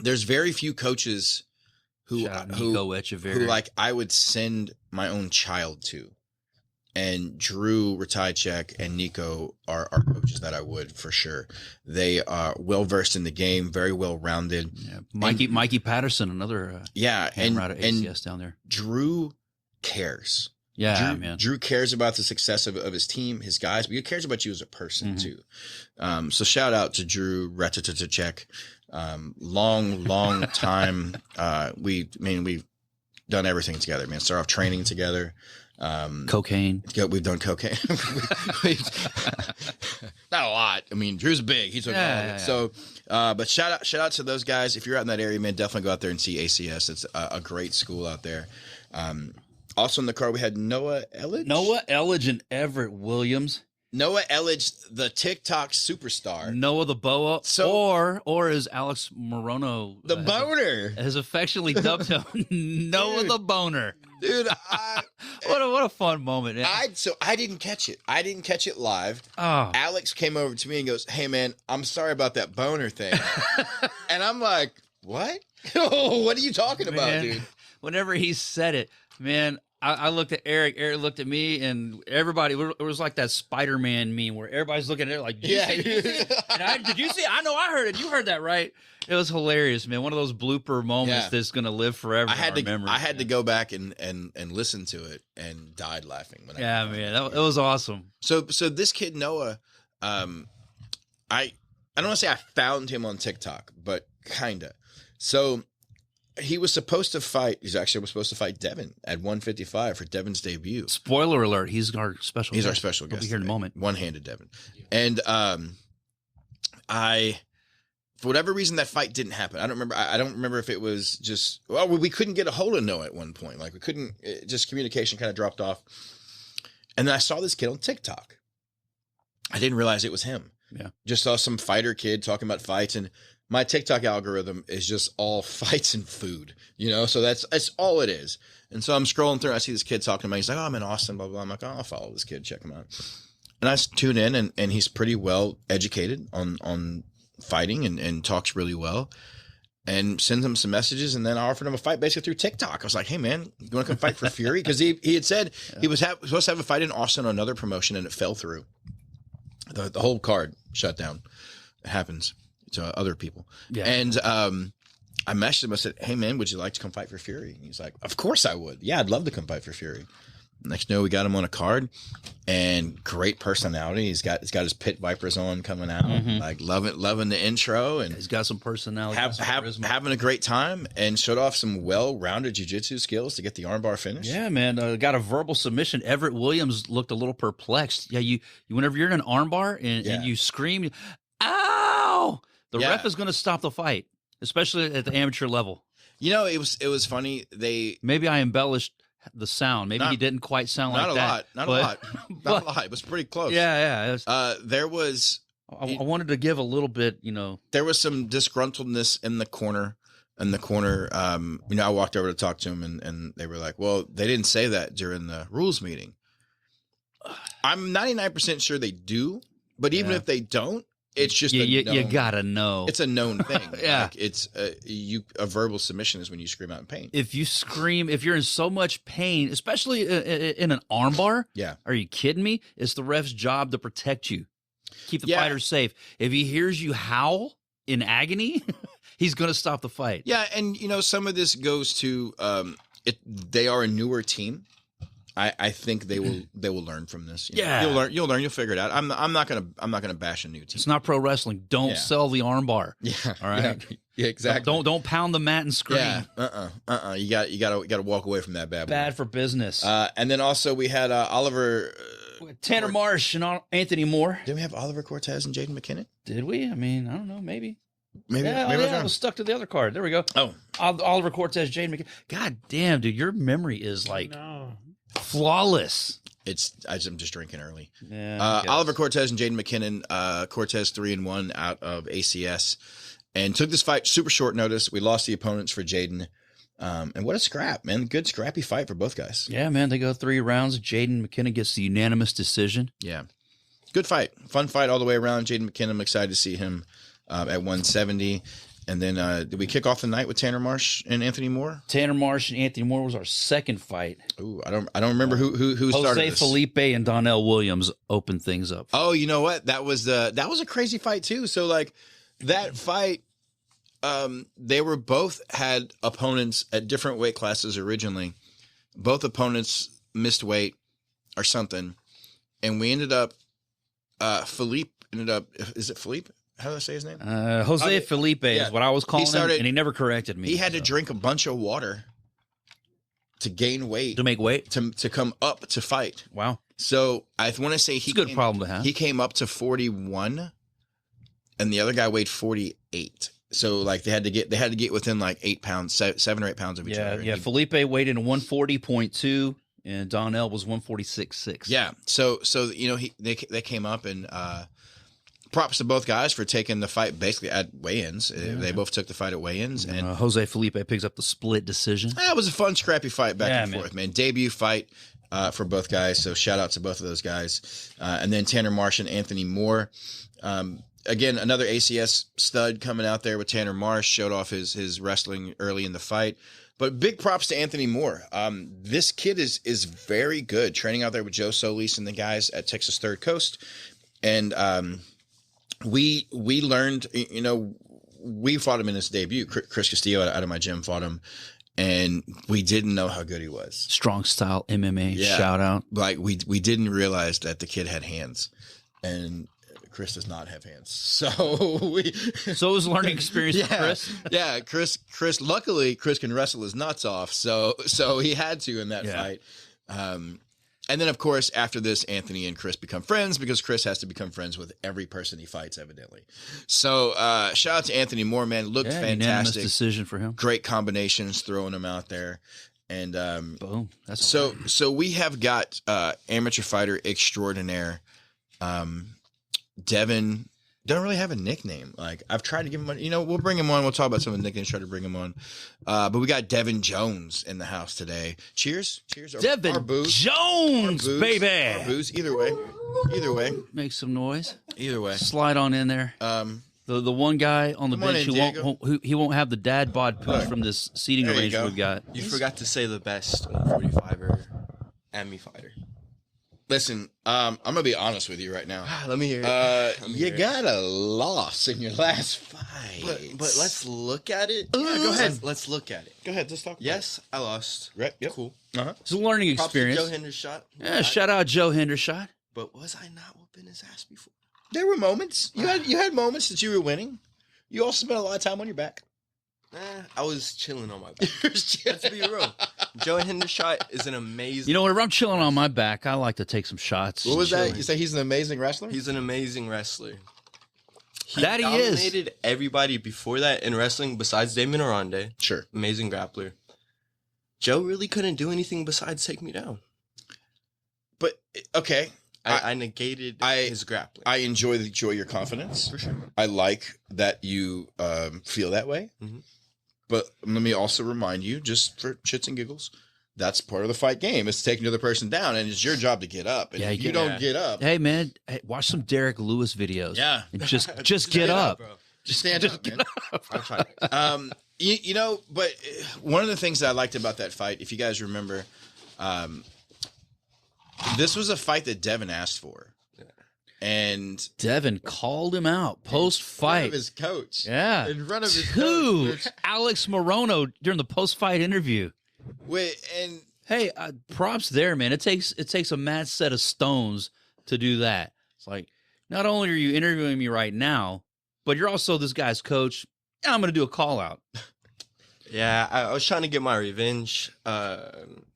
there's very few coaches who like I would send my own child to. And Drew Ratajczyk and Nico are coaches that I would for sure. They are well versed in the game, very well rounded. Yeah. Mikey Patterson, another hammer out of ACS down there. Drew cares. Yeah, man. Drew cares about the success of his team, his guys, but he cares about you as a person too. So shout out to Drew Ratajczyk. Long time. We've done everything together, man. Start off training together. Cocaine. We've done cocaine. Not a lot. I mean, Drew's big. He's all of it. So, but shout out to those guys. If you're out in that area, man, definitely go out there and see ACS. It's a great school out there. Also in the car, we had Noah Elledge. Noah Elledge and Everett Williams. Noah Elledge, the TikTok superstar. Noah the Boa, So- or as Alex Morono, The boner. has affectionately dubbed him, Noah the Boner. Dude, What a fun moment. I didn't catch it. I didn't catch it live. Oh, Alex came over to me and goes, "Hey man, I'm sorry about that boner thing." And I'm like, "What? What are you talking about, man. dude?" Whenever he said it, man, I looked at Eric. Eric looked at me, and everybody. It was like that Spider-Man meme where everybody's looking at it like, "Did you see it? And did you see it? I know I heard it. You heard that, right?" It was hilarious, man. One of those blooper moments that's gonna live forever. I had in our memory. I had to go back and listen to it and died laughing when Yeah, man, it was awesome. So this kid Noah, I don't want to say I found him on TikTok, but kinda. So he was supposed to fight. He's actually supposed to fight Devin at 155 for Devin's debut. Spoiler alert: he's our special. He's guest. our special He'll guest. be here in a moment. One-handed Devin, and I. For whatever reason, that fight didn't happen. I don't remember if it was just, well, we couldn't get a hold of Noah at one point. Like we couldn't, just communication kind of dropped off. And then I saw this kid on TikTok. I didn't realize it was him. Yeah. Just saw some fighter kid talking about fights, and my TikTok algorithm is just all fights and food, so that's all it is. And so I'm scrolling through, I see this kid talking about, he's like, "Oh, I'm in Austin, blah, blah." I'm like, "Oh, I'll follow this kid, check him out." And I tune in, and he's pretty well educated on fighting and talks really well, and sends him some messages, and then I offered him a fight basically through TikTok. I was like, "Hey man, you want to come fight for Fury?" Because he had said he was supposed to have a fight in Austin on another promotion, and it fell through. The whole card shut down. It happens to other people. Yeah. And I messaged him. I said, "Hey man, would you like to come fight for Fury?" And he's like, "Of course I would. Yeah, I'd love to come fight for Fury." Next, we got him on a card, and great personality. He's got his Pit Vipers on coming out, like loving the intro, and He's got some personality, having a great time, and showed off some well-rounded jiu-jitsu skills to get the armbar finish. Yeah, man. Got a verbal submission. Everett Williams looked a little perplexed. Yeah, you whenever you're in an armbar and you scream, "Ow!" The ref is going to stop the fight, especially at the amateur level. It was funny. Maybe I embellished the sound. Maybe he didn't quite sound like that. Not a lot. Not a lot. It was pretty close. Yeah. There was. I wanted to give a little bit. There was some disgruntledness in the corner. I walked over to talk to him, and they were like, "Well, they didn't say that during the rules meeting." I'm 99% sure they do, but even if they don't, it's just you gotta know. It's a known thing. Yeah, like it's a verbal submission is when you scream out in pain. If you scream, if you're in so much pain, especially in an armbar, are you kidding me? It's the ref's job to protect you, keep the fighter safe. If he hears you howl in agony, he's gonna stop the fight. Yeah, and some of this goes to they are a newer team. I think they will learn from this. You'll learn. You'll figure it out. I'm not gonna bash a new team. It's not pro wrestling. Don't sell the armbar. Yeah. All right. Yeah, exactly. Don't pound the mat and scream. Yeah. You gotta walk away from that bad boy. Bad for business. And then also we had Oliver, Tanner Marsh and Anthony Moore. Did we have Oliver Cortez and Jaden McKinnon? Did we? I mean, I don't know. Maybe. I was stuck to the other card. There we go. Oh, Oliver Cortez, Jaden McKinnon. God damn, dude, your memory is like flawless. I'm just drinking early. Yeah. Oliver Cortez and Jaden McKinnon. Cortez 3-1 out of ACS, and took this fight super short notice. We lost the opponents for Jaden, and what a scrap, man! Good scrappy fight for both guys. Yeah, man. They go 3 rounds. Jaden McKinnon gets the unanimous decision. Yeah, good fight, fun fight all the way around. Jaden McKinnon, I'm excited to see him at 170. And then did we kick off the night with Tanner Marsh and Anthony Moore? Tanner Marsh and Anthony Moore was our second fight. Ooh, I don't remember who started this. Jose Felipe and Donnell Williams opened things up. Oh, you know what? That was a crazy fight too. So like that fight, they were both had opponents at different weight classes originally. Both opponents missed weight or something, and we ended up. Philippe ended up. Is it Philippe? How do I say his name? Jose Felipe is what I was calling him, and he never corrected me. He had to drink a bunch of water to gain weight. To make weight? To come up to fight. Wow. So I want to say it's a good problem to have. He came up to 41, and the other guy weighed 48. So like they had to get within like 8 pounds, 7 or 8 pounds of each other. Yeah, Felipe weighed in 140.2, and Donnell was 146.6. Yeah. So you know they came up and props to both guys for taking the fight basically at weigh-ins. They both took the fight at weigh-ins, and Jose Felipe picks up the split decision. That was a fun, scrappy fight back and forth, man. Debut fight for both guys, so shout out to both of those guys. And then Tanner Marsh and Anthony Moore. Again, another ACS stud coming out there with Tanner Marsh, showed off his wrestling early in the fight. But big props to Anthony Moore. This kid is very good, training out there with Joe Solis and the guys at Texas Third Coast. And we learned, you know, we fought him in his debut. Chris Castillo out of my gym fought him, and we didn't know how good he was. Strong Style MMA, shout out. Like we didn't realize that the kid had hands, and Chris does not have hands. So it was a learning experience for Chris. Yeah, Chris. Luckily, Chris can wrestle his nuts off, so he had to in that fight. And then, of course, after this, Anthony and Chris become friends because Chris has to become friends with every person he fights, evidently. So, shout out to Anthony Moore, man. Looked fantastic. Unanimous decision for him. Great combinations, throwing him out there. And boom. That's so we have got amateur fighter extraordinaire Devin. Don't really have a nickname. Like, I've tried to give him one. You know, we'll bring him on. We'll talk about some of the nicknames, try to bring him on. But we got Devin Jones in the house today. Cheers. Devin Jones, baby. Our booze. Either way. Make some noise. Either way. Slide on in there. The one guy on the bench who won't have the dad bod pooch from this seating arrangement we've got. You forgot to say the best 145er and me fighter. Listen, I'm gonna be honest with you right now. Let me hear it. You got a loss in your last fight. But let's look at it. Yeah, go ahead. Let's look at it. Go ahead. Let's talk. Yes, I lost. Right. Yep. Cool. It's a learning Props to experience. Joe Hendershot. Yeah, shout out Joe Hendershot. But was I not whooping his ass before? There were moments. You had moments that you were winning. You also spent a lot of time on your back. I was chilling on my back. Let's be real. Joe Hendershot is an amazing... You know, whenever I'm chilling on my back, I like to take some shots. What was that? You say he's an amazing wrestler? He's an amazing wrestler. He is. dominated everybody before that in wrestling besides Damon Arande. Sure. Amazing grappler. Joe really couldn't do anything besides take me down. But, okay. I negated his grappling. I enjoy your confidence. For sure. I like that you feel that way. Mm-hmm. But let me also remind you, just for shits and giggles, that's part of the fight game. It's taking the other person down, and it's your job to get up. And if you don't get up... Hey, man, watch some Derek Lewis videos. Yeah. And just get up. Bro. Just stand up, man. I'll try. You know, but one of the things that I liked about that fight, if you guys remember, this was a fight that Devin asked for. And Devin called him out post-fight. In front of his coach. Yeah. In front of his coach. Alex Morono during the post-fight interview. And hey, props there, man. It takes a mad set of stones to do that. It's like, not only are you interviewing me right now, but you're also this guy's coach. I'm going to do a call out. Yeah, I was trying to get my revenge.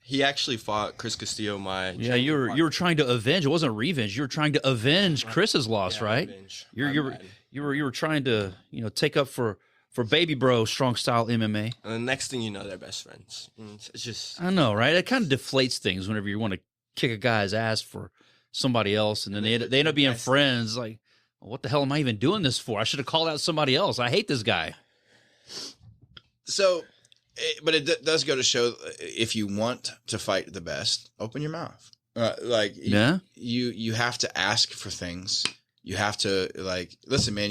He actually fought Chris Castillo. You were trying to avenge. It wasn't revenge. You were trying to avenge Chris's loss, right? Revenge. You were trying to take up for Baby Bro Strong Style MMA. And the next thing you know, they're best friends. It's just I know, right? It kind of deflates things whenever you want to kick a guy's ass for somebody else, and then they end up being friends. Like, what the hell am I even doing this for? I should have called out somebody else. I hate this guy. So, but it does go to show, if you want to fight the best, open your mouth. You have to ask for things. You have to, listen, man,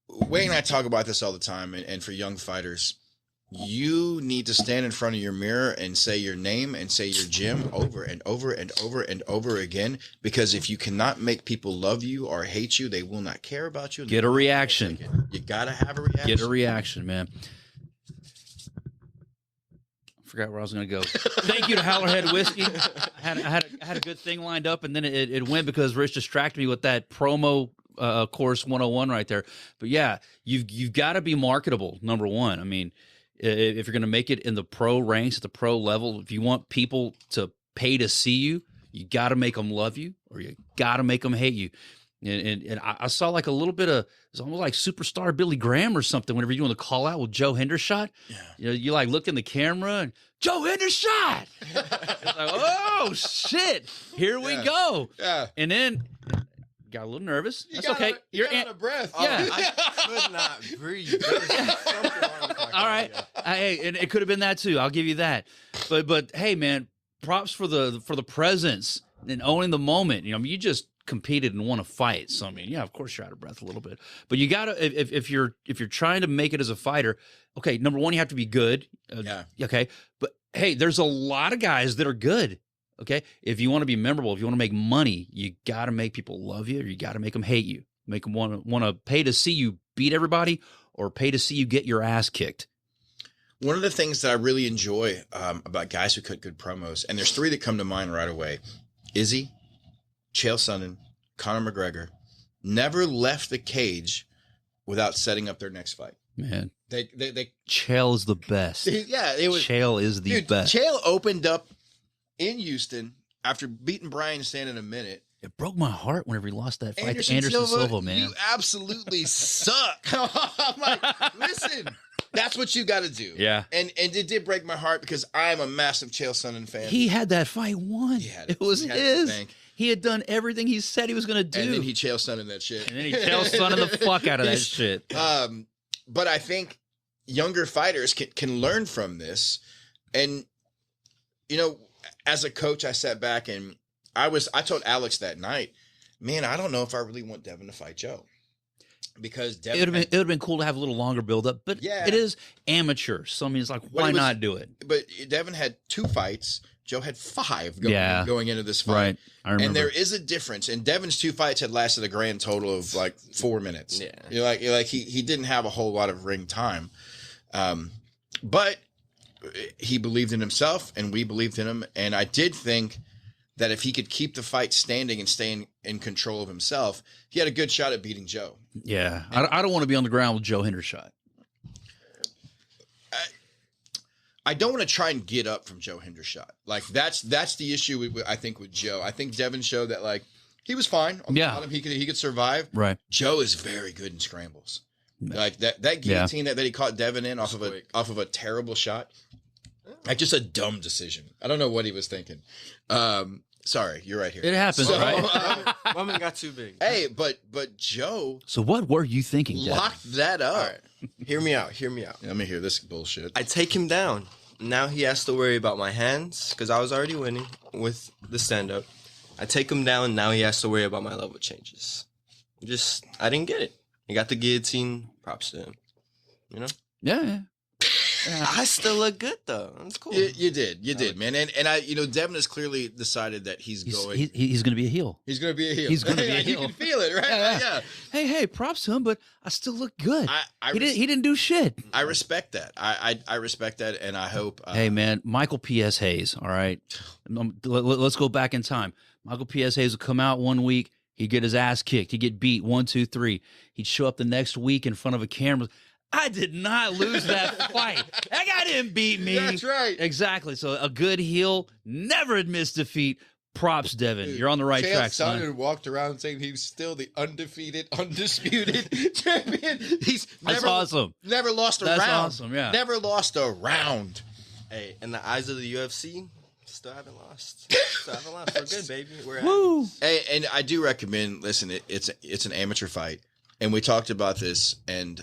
Wayne and I talk about this all the time, and for young fighters, you need to stand in front of your mirror and say your name and say your gym over and over and over and over again, because if you cannot make people love you or hate you, they will not care about you. Get a reaction. You got to have a reaction. Get a reaction, man. Forgot where I was going to go. Thank you to Howlerhead Whiskey. I had a good thing lined up, and then it went because Rich distracted me with that promo course 101 right there. But yeah, you've got to be marketable. Number one, I mean, if you're going to make it in the pro ranks at the pro level, if you want people to pay to see you, you got to make them love you, or you got to make them hate you. And I saw like a little bit of, it's almost like superstar Billy Graham or something whenever you're doing the call out with Joe Hendershot. Yeah. You know, you like look in the camera and Joe Hendershot. It's like, oh shit, here we go. Yeah. And then got a little nervous. That's okay. You're out of breath. Yeah. I could not breathe. All right. Hey, and it could have been that too. I'll give you that. But hey, man, props for the presence and owning the moment. You know, I mean, you just competed and won a fight. So I mean, yeah, of course you're out of breath a little bit. But you gotta if you're trying to make it as a fighter, okay, number one, you have to be good. Yeah. Okay. But hey, there's a lot of guys that are good. Okay. If you want to be memorable, if you want to make money, you gotta make people love you, or you gotta make them hate you. Make them want to pay to see you beat everybody, or pay to see you get your ass kicked. One of the things that I really enjoy about guys who cut good promos, and there's three that come to mind right away: Izzy, Chael Sonnen, Conor McGregor, never left the cage without setting up their next fight. Man, they Chael is the best. Yeah, it was. Chael is the best. Chael opened up in Houston after beating Brian Stann in a minute. It broke my heart whenever he lost that fight to Anderson Silva, man. You absolutely suck. I'm like, listen, that's what you got to do. Yeah. And it did break my heart because I'm a massive Chael Sonnen fan. He had that fight won. It was his. He had done everything he said he was going to do. And then he Chael Sonnen that shit. And then he Chael Sonnen the fuck out of that shit. But I think younger fighters can learn from this. And, you know, as a coach, I sat back and I told Alex that night, man, I don't know if I really want Devin to fight Joe. Because Devin it would have been cool to have a little longer build up, but it is amateur. So I mean, it's like, why not do it? But Devin had 2 fights. Joe had 5 going into this fight. Right. I remember. And there is a difference. And Devin's 2 fights had lasted a grand total of like 4 minutes. Yeah. You're like he didn't have a whole lot of ring time. But he believed in himself and we believed in him. And I did think that if he could keep the fight standing and stay in control of himself, he had a good shot at beating Joe. Yeah. I don't want to be on the ground with Joe Hendershot. I don't want to try and get up from Joe Hendershot. Like that's the issue I think with Joe. I think Devin showed that like he was fine on the bottom. He could survive. Right. Joe is very good in scrambles. Like that guillotine that he caught Devin in off of a terrible shot. Like just a dumb decision. I don't know what he was thinking. Sorry, you're right here. It happens, right? Woman got too big. Hey, but Joe. So what were you thinking, Devin? Locked that up. All right. Hear me out. Let me hear this bullshit. I take him down. Now he has to worry about my hands because I was already winning with the stand-up. I take him down. Now he has to worry about my level changes. I didn't get it. He got the guillotine. Props to him. You know? Yeah. I still look good though. That's cool. You did, man. And I, Devin has clearly decided that he's going to be a heel. He's going to be a heel. He's going to be a heel. You can feel it, right? Yeah. Hey, props to him, but I still look good. He didn't do shit. I respect that. I respect that, and I hope. Hey, man, Michael P.S. Hayes. All right, let's go back in time. Michael P.S. Hayes would come out one week, he'd get his ass kicked, he'd get beat 1, 2, 3. He'd show up the next week in front of a camera. I did not lose that fight. That guy didn't beat me. That's right. Exactly. So a good heel never admits defeat. Props, Devin. You're on the right track, son. Chael Sonnen walked around saying he was still the undefeated, undisputed champion. That's awesome. Never lost a round. That's awesome, yeah. Never lost a round. Hey, in the eyes of the UFC, still haven't lost. We're good, baby. We're Woo. Hey, and I do recommend, listen, it's an amateur fight. And we talked about this, and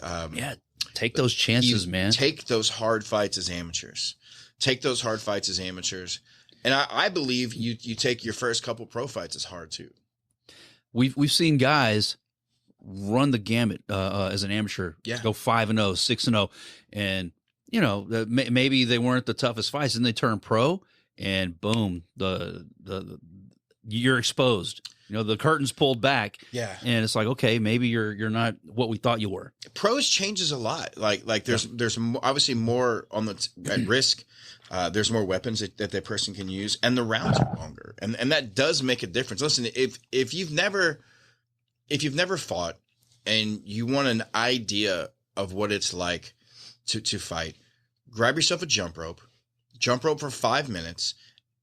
take those chances, man. Take those hard fights as amateurs. And I believe you take your first couple pro fights as hard too. We've seen guys run the gamut as an amateur, go 5-0, 6-0, and maybe they weren't the toughest fights, and they turn pro, and boom, you're exposed. The curtain's pulled back. Yeah. And it's like, okay, maybe you're not what we thought you were. Pros changes a lot. Like there's obviously more on at risk. There's more weapons that person can use, and the rounds are longer. And that does make a difference. Listen, if you've never fought and you want an idea of what it's like to fight, grab yourself a jump rope for 5 minutes.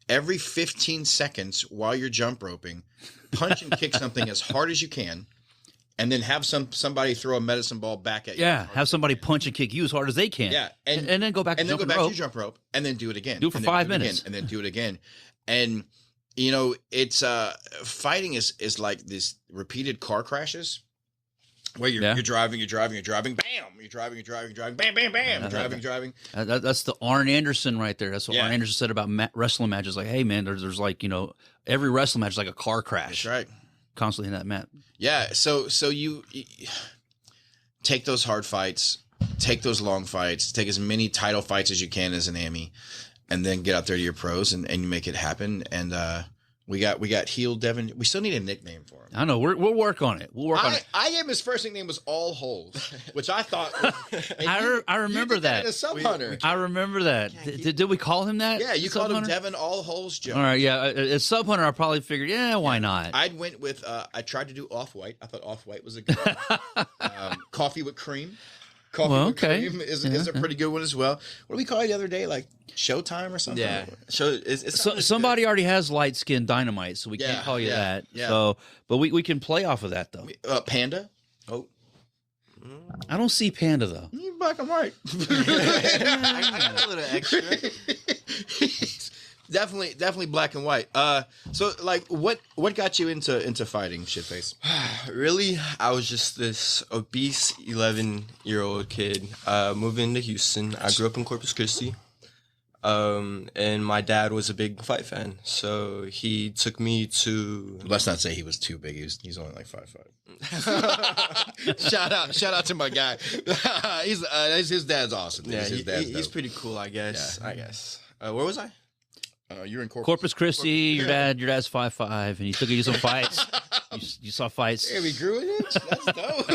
Every 15 seconds while you're jump roping, punch and kick something as hard as you can, and then have somebody throw a medicine ball back at you. Yeah, have somebody punch and kick you as hard as they can. Yeah, and then go back and to then go jumping back rope. to jump rope, and then do it again. Do it for and 5 then do it minutes. again, and then do it again. And it's fighting is like this repeated car crashes where you're driving, bam, you're driving, bam, bam, bam, driving. That's the Arn Anderson right there. That's what Yeah. Arn Anderson said about wrestling matches. Like, hey man, there's like every wrestling match is like a car crash. That's right. Constantly in that mat. Yeah. So you take those hard fights, take those long fights, take as many title fights as you can as an Emmy, and then get out there to your pros and you make it happen. And we got Heel Devin. We still need a nickname for him. I know. We'll work on it. We'll work on it. I gave him his first nickname was All Holes, which I thought. I remember that. A Sub Hunter. I remember that. Did we call him that? Yeah, you Sub called him Hunter? Devin All Holes Jones. All right, yeah. As Sub Hunter, I probably figured, why not? I went with. I tried to do Off White. I thought Off White was a good one. Coffee with Cream. Coffee with Cream is a pretty good one as well. What did we call it the other day? Like Showtime or something? Yeah. Somebody already has Light Skin Dynamite, so we can't call you that. Yeah. So, but we can play off of that though. Panda. Oh, I don't see Panda though. you black and white. I got a little extra. Definitely black and white. So like, what got you into fighting, Shitface? Really, I was just this obese 11-year-old kid moving to Houston. I grew up in Corpus Christi, and my dad was a big fight fan, so he took me to. Let's not say he was too big. He's only like 5'5". shout out to my guy. His dad's awesome. Yeah, his dad's he's dope. pretty cool, I guess. Yeah. I guess. Where was I? You're in Corpus Christi. Your dad's 5'5", and he took you to some fights. You saw fights. Yeah, we grew an inch. That's dope.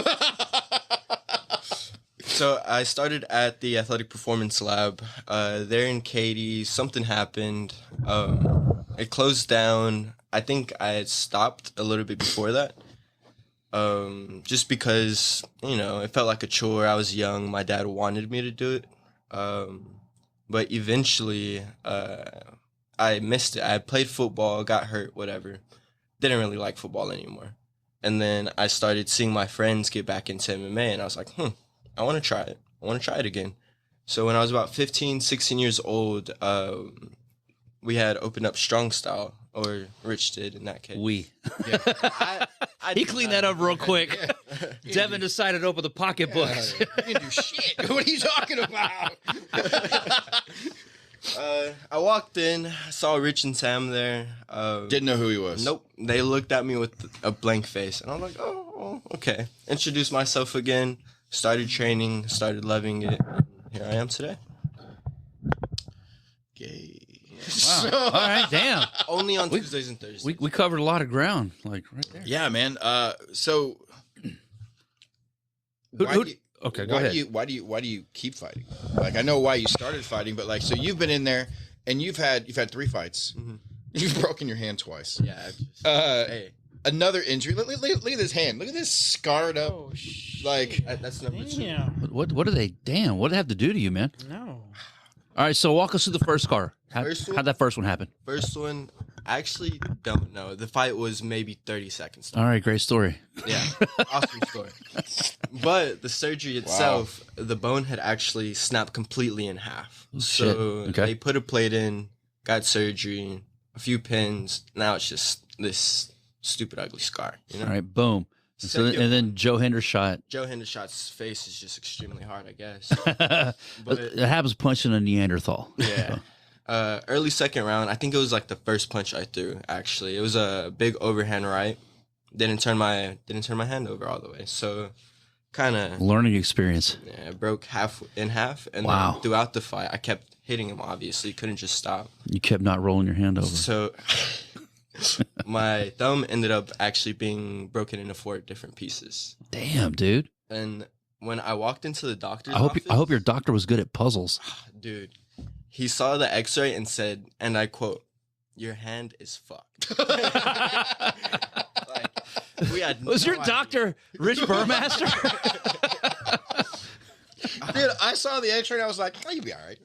So I started at the Athletic Performance Lab. There in Katy, something happened. It closed down. I think I had stopped a little bit before that. Just because, it felt like a chore. I was young. My dad wanted me to do it. But eventually, I missed it. I played football, got hurt, whatever. Didn't really like football anymore. And then I started seeing my friends get back into MMA, and I was like, I want to try it. I want to try it again. So when I was about 15, 16 years old, we had opened up Strong Style, or Rich did in that case. Yeah. He cleaned that up real quick. Devin decided to open the pocketbooks. You didn't do shit. What are you talking about? I walked in, saw Rich and Sam there. Didn't know who he was. Nope. They looked at me with a blank face. And I'm like, oh, okay. Introduced myself again, started training, started loving it. Here I am today. Gay. Wow. All right, damn. Only on Tuesdays and Thursdays. We covered a lot of ground, like right there. Yeah, man. So Okay, go ahead. Why do you keep fighting? Like, I know why you started fighting, but like, so you've been in there and you've had 3 fights. Mm-hmm. You've broken your hand twice. Yeah. Hey. Another injury. Look at this hand. Look at this scarred up. Oh, shit. Like, That's number 2. Damn. What do they? Damn, what did they have to do to you, man? No. All right, so walk us through the first car. First one? How'd that first one happen? First one, I actually don't know. The fight was maybe 30 seconds. All right, great story. Yeah, awesome story. But the surgery itself, the bone had actually snapped completely in half. So Okay. they put a plate in, got surgery, a few pins. Now it's just this stupid, ugly scar. You know? All right, boom. And then Joe Hendershot. Joe Hendershot's face is just extremely hard, I guess. It happens punching a Neanderthal. Yeah. Early second round, I think it was like the first punch I threw. Actually, it was a big overhand right. Didn't turn my hand over all the way. So, kind of Learning experience. yeah, broke half in half, and Wow. then throughout the fight, I kept hitting him. Obviously, couldn't just stop. You kept not rolling your hand over. So, my thumb ended up actually being broken into 4 different pieces. Damn, dude. And when I walked into the doctor's I office, hope your doctor was good at puzzles. dude, he saw the X-ray and said, and I quote, "Your hand is fucked." Like, we had Was no your idea. doctor Rich Burmaster? dude, I saw the X-ray and I was like, oh, you'll be all right.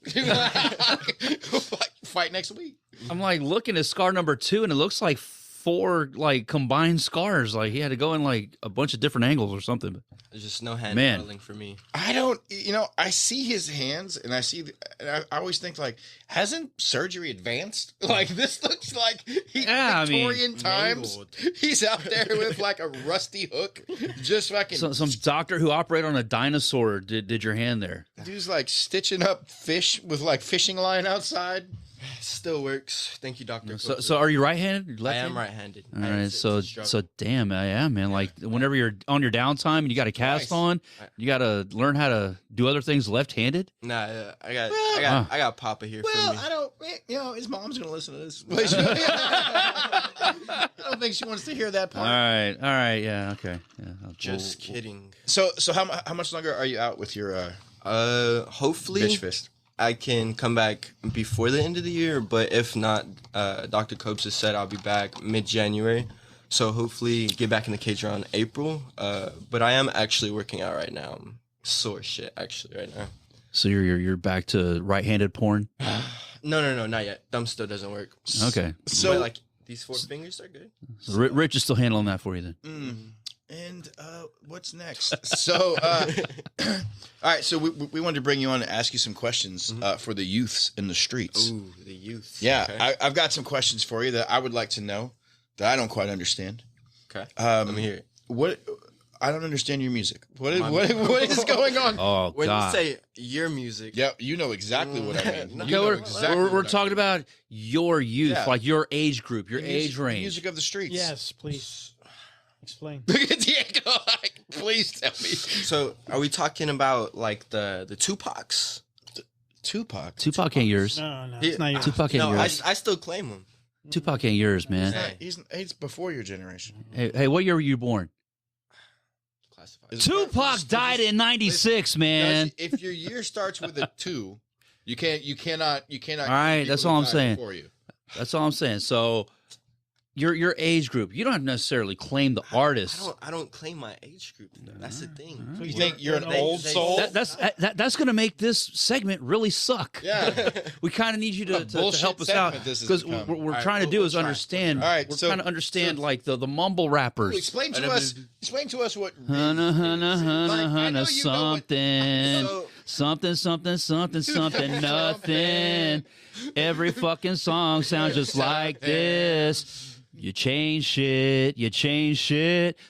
Fight next week. I'm like looking at scar number 2, and it looks like 4 like combined scars. Like he had to go in like a bunch of different angles or something. There's just no hand Man. modeling for me. I don't, I see his hands and I always think like, hasn't surgery advanced? Like this looks like Victorian times. mangled. He's out there with like a rusty hook, just fucking. Some doctor who operated on a dinosaur did your hand there. Dude's like stitching up fish with like fishing line outside. Still works. Thank you, Dr. So are you right-handed? I am right-handed. All right, so damn, I am, man. Like whenever you're on your downtime and you got a cast Nice. on, you got to learn how to do other things left-handed. Nah, I got Papa here for Well, me. I don't. His mom's gonna listen to this. I don't think she wants to hear that All part. right, yeah, okay. Yeah, Just kidding. So how much longer are you out with your Hopefully bitch fist? I can come back before the end of the year, but if not, Dr. Copes has said I'll be back mid-January. So hopefully get back in the cage around April. But I am actually working out right now. I'm sore shit actually right now. So you're back to right-handed porn. No, not yet. Thumb still doesn't work. Okay, So But, like these 4 fingers are good. so Rich is still handling that for you then. And what's next? So, all right. So we wanted to bring you on and ask you some questions for the youths in the streets. Ooh, the youth. Yeah, Okay. I've got some questions for you that I would like to know that I don't quite understand. Okay. Let me hear it. What I don't understand your music. What is going on? Oh When God. you say your music, Yeah, you know exactly what I mean. Okay, You know we're, exactly we're, what we're I talking mean. about your youth, Yeah. like your age group, your The age music- range. music of the streets. Yes, please. Explain. Look at Diego. Like, please tell me. so are we talking about like the Tupacs? Tupac. Tupac ain't yours. No, He- it's not yours. Tupac ain't No, yours. I still claim him. Tupac ain't yours, man. He's before your generation. Hey, what year were you born? Classified. Is it- Tupac died in '96, man. Guys, if your year starts with a 2, you cannot. All right, that's all I'm saying. For you. That's all I'm saying. So, your age group, you don't have to necessarily claim the artist. I don't claim my age group. Though. That's the thing. You think you're an They- old they- soul? That's going to make this segment really suck. Yeah. We kind of need you A to bullshit help us out segment this has because become. what we're All right, trying to do we'll is try. understand. All right, we're so- trying to understand like the mumble rappers. Explain to us what. Hunna, hunna, hunna, Like, I know hunna, you know what- something, something, nothing. Every fucking song sounds just like this. You change shit.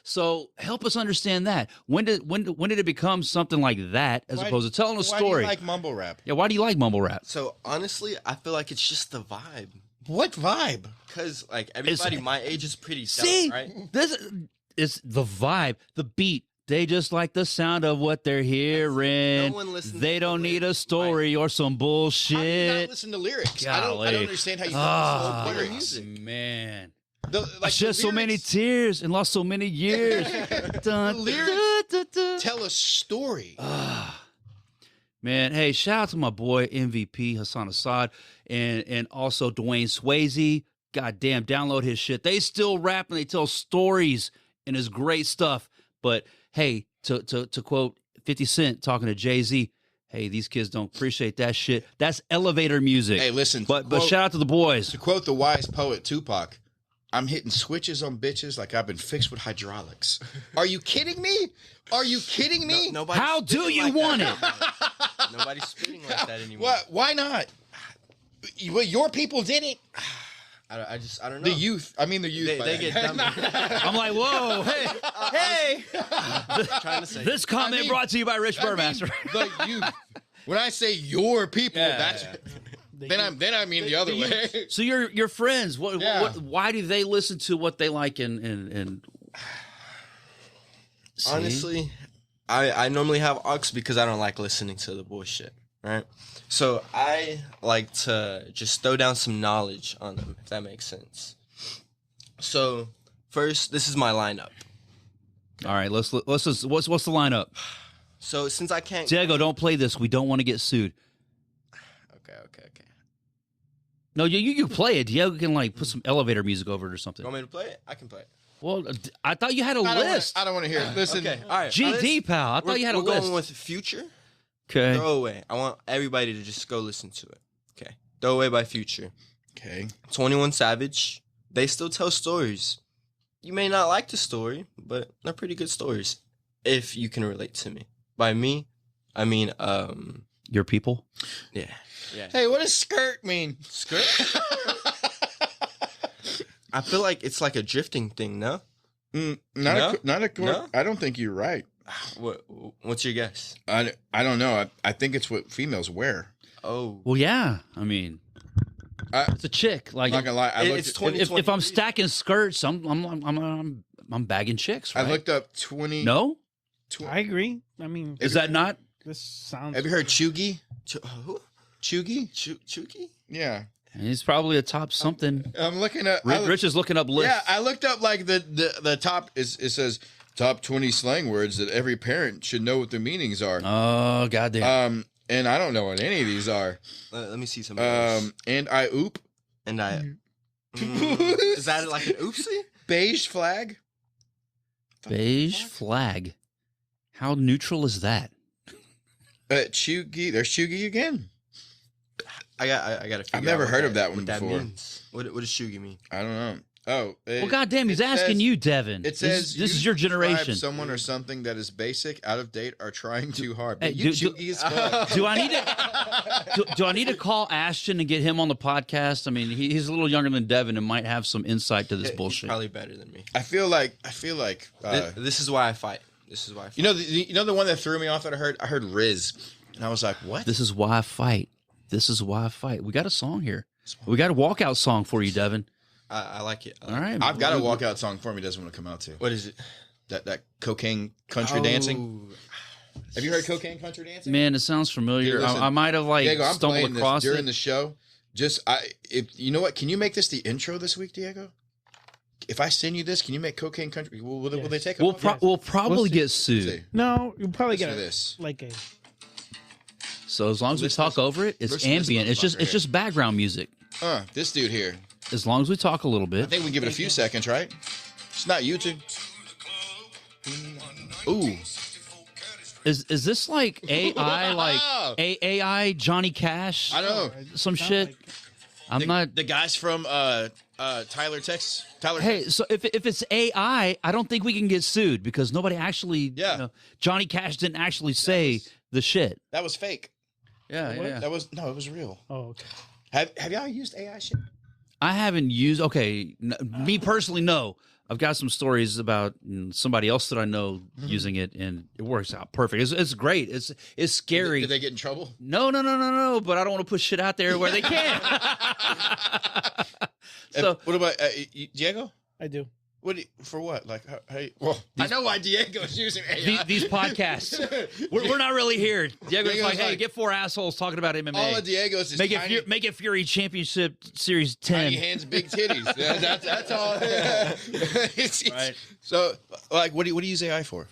So help us understand that. When did it become something like that as Why- opposed to telling a Why story? do you like mumble rap? Yeah, why do you like mumble rap? So honestly, I feel like it's just the vibe. What vibe? Cause like everybody my age is pretty dumb, See, right? this is the vibe, the beat. They just like the sound of what they're hearing. No one listens They to don't the need a lyrics. story or some How do you not bullshit. listen to lyrics? I Golly. don't understand how you Ah, don't listen to lyrics. man. I Shed so many tears and lost so many years. Dun, lyrics dun, dun. tell a story. Man, hey, shout out to my boy MVP Hassan Assad and also Dwayne Swayze. Goddamn, download his shit. They still rap and they tell stories and it's great stuff. But hey, to quote 50 Cent talking to Jay-Z, hey, these kids don't appreciate that shit. That's elevator music. Hey, listen. But quote- shout out to the boys. To quote the wise poet Tupac, I'm hitting switches on bitches like I've been fixed with hydraulics. Are you kidding me? Are you kidding me? Nobody's How do spitting you like want that anymore. Nobody's spitting like that anymore. What? Why not? Well, your people did it. I don't know. The youth. I mean, the youth. They get dumber. I'm like, whoa, hey. Trying to say. This comment brought to you by Rich Burmaster. The youth. When I say your people, Yeah, that's then I mean the other way. So your friends, Yeah. why do they listen to what they like and See? Honestly, I normally have aux because I don't like listening to the bullshit, right? So I like to just throw down some knowledge on them, if that makes sense. So first, this is my lineup. All right, let's just, what's the lineup? So since I can't, Diego, don't play this. We don't want to get sued. okay. No, you play it. Diego can like put some elevator music over it or something. You want me to play it? I can play it. Well, I thought you had a list. I don't want to hear it. Listen. Okay, all right. GD pal, I thought you had a we're list. going with Future. Okay. Throwaway. I want everybody to just go listen to it. Okay. Throwaway by Future. Okay. 21 Savage. they still tell stories. You may not like the story, but they're pretty good stories if you can relate to me. By me, I mean Your people? yeah. Yeah. Hey, what does skirt mean? Skirt? I feel like it's like a drifting thing, no? Not a No? I don't think you're right. What's your guess? I don't know. I think it's what females wear. Oh. Well, yeah. I mean, it's a chick. Like, I'm not gonna lie. It's 20. if I'm stacking skirts, I'm bagging chicks. Right? I looked up 20. No, I agree. I mean, is that not? this sounds. Have you heard Chugi? Who? Chugi? Chuki? Yeah. He's probably a top something. I'm looking at. Rich is looking up lists. Yeah, I looked up like the top. It says top 20 slang words that every parent should know what the meanings are. Oh goddamn! And I don't know what any of these are. Let me see some. of those. And I oop. And I. Is that like an oopsie? Beige flag. Beige flag. How neutral is that? Chugi. There's Chugi again. I got to figure I've never out heard what of that one what that before. means. What does shugi mean? I don't know. Oh, Well, goddamn, he's it asking says- you, Devin. It says this is you your describe generation. Someone or something that is basic, out of date, or trying too hard. Hey, But you do- Chugi as fuck. Do I need to? Do I need to call Ashton and get him on the podcast? I mean, he's a little younger than Devin and might have some insight to this He's bullshit. probably better than me. I feel like. This is why I fight. This is why I fight. You know the one that threw me off that I heard Riz, and I was like, what? This is why I fight. This is why I fight. We got a song here. We got a walkout song for you, Devin. I like it. All right, I've got a walkout song for me. Doesn't want to come out to What is it? that cocaine country dancing. Have you heard cocaine country dancing? Man, it sounds familiar. Dude, listen, I might have Diego, I'm stumbled playing across this during it. the show. If you know what, can you make this the intro this week, Diego? If I send you this, can you make cocaine country? Will they take it? We'll probably We'll see. get sued. No, you'll probably Listen get to this. like a. So as long as we Listen to talk this- over it, it's listen to this ambient. It's motherfucker here. just background music. This dude here. As long as we talk a little I bit. think we can give it a few seconds, right? It's not YouTube. Ooh. Is this like AI, like AI Johnny Cash? I know. Some shit. I'm not. The guys from Tyler, Texas. Hey, so if it's AI, I don't think we can get sued because nobody actually. Yeah. Johnny Cash didn't actually say the shit. That was fake. Yeah, yeah. That was it was real. Oh, okay. Have y'all used AI shit? I haven't used. Okay, me personally, no. I've got some stories about somebody else that I know using it, and it works out perfect. It's great. It's scary. Did they get in trouble? No. But I don't want to put shit out there where they can't. So What about Diego? I do. For what? Like, hey, well, I know why Diego's using AI. these podcasts, we're not really here. Diego's Diego's like, hey, like- get four assholes talking about MMA. All of Diego's is Make tiny, it Make it Fury Championship Series 10. tiny hands, big titties. That's all. Right. So, like, what do you use AI for?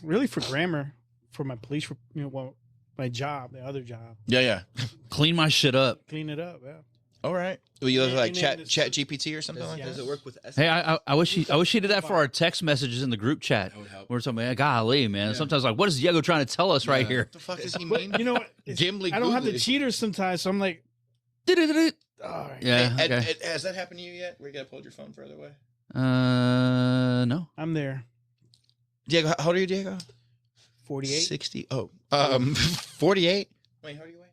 Really for grammar, for my police, my job, the other job, Yeah. Clean my shit up. clean it up. Yeah. All right. Well, you use like And Chat then it's- GPT or something like yeah. that. Does it work with S? Hey, I wish he did that for our text messages in the group chat. would help. We're talking about, golly, man. Sometimes like, what is Diego trying to tell us right here? What the fuck does he mean? You know what? It's- Gimli I don't have the googly. cheaters sometimes, so I'm like, Yeah. all right, Okay. Has that happened to you yet? Where you gotta hold your phone further away? No. I'm there. Diego, how old are you, Diego? 48. 60. Oh, 48. Wait, how do you weigh?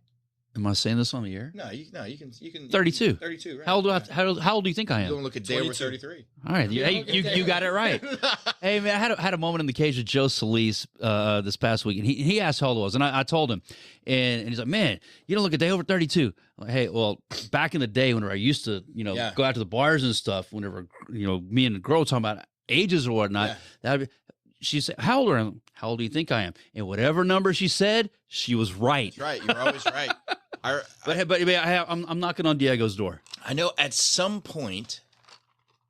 Am I saying this on the air? No, you can. 32. 32. Right? How old do you think I am? Don't look a day over 33. All right, you got it right. Hey man, I had a moment in the cage with Joe Solis this past week, and he asked how old I was, and I told him, and he's like, "Man, you don't look a day over 32." I'm like, hey, well, back in the day, whenever I used to, Yeah. go out to the bars and stuff, whenever me and the girl talking about ages or whatnot, she said, "How old are you?" How old do you think I am? And whatever number she said, she was right. That's right. You're always right. But I'm knocking on Diego's door. I know at some point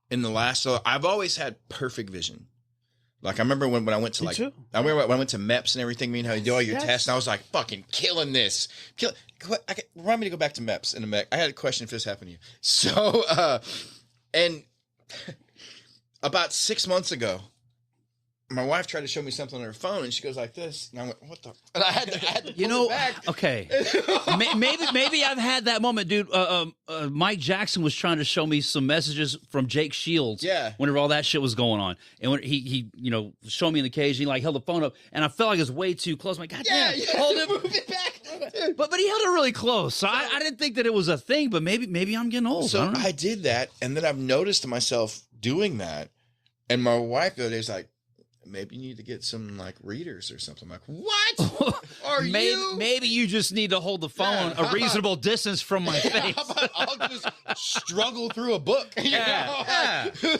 in the last, so I've always had perfect vision. Like I remember when I went to Me too. I remember when I went to MEPS and everything, you know, how you do all your Yes. tests, and I was like, fucking killing this. Remind me to go back to MEPS in a MEC. I had a question if this happened to you. So, and about 6 months ago, my wife tried to show me something on her phone, and she goes like this, and I went, "What the?" And I had to You pull know, it back. okay. maybe I've had that moment, dude. Mike Jackson was trying to show me some messages from Jake Shields. Yeah. Whenever all that shit was going on, and when he showed me in the cage, he like held the phone up, and I felt like it was way too close. I'm like, God damn, hold it. Move it back. But he held it really close, so I didn't think that it was a thing. But maybe I'm getting old. I So don't know. I did that, and then I've noticed myself doing that, and my wife the other day is like, maybe you need to get some like readers or something. I'm like, what? Are you? Maybe you just need to hold the phone a reasonable distance from my face. How about I'll just struggle through a book? You Yeah, know?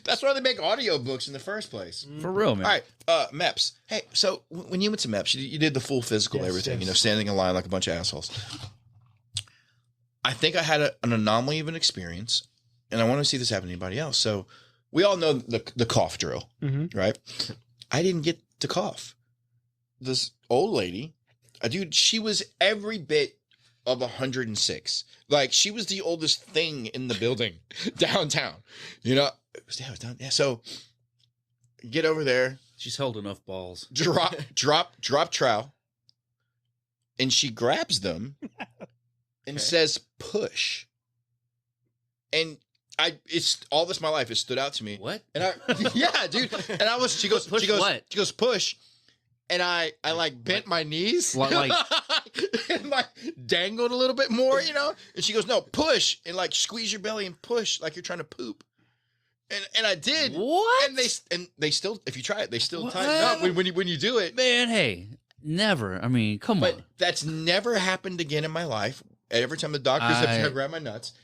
That's why they make audiobooks in the first place. For real, man. All right, MEPS. Hey, so when you went to MEPS, you did the full physical, Yes, everything, yes. standing in line like a bunch of assholes. I think I had an anomaly of an experience, and I want to see this happen to anybody else. So we all know the cough drill, right? I didn't get to cough. This old lady, dude, she was every bit of 106. Like, she was the oldest thing in the building downtown. It was down. Yeah, so get over there, She's held enough balls. drop trowel, and she grabs them and says, "Push." And it's all this my life. It stood out to me. What? And yeah, dude. And she goes, Push what? She goes, "Push." And I like bent my knees, Like- and like dangled a little bit more, And she goes, "No, push," and like squeeze your belly and push like you're trying to poop. And I did. What? And they still, if you try it, they still What? tighten up when you do it. Man, hey, never. I mean, come But on. that's never happened again in my life. Every time the doctors have tried to grab my nuts.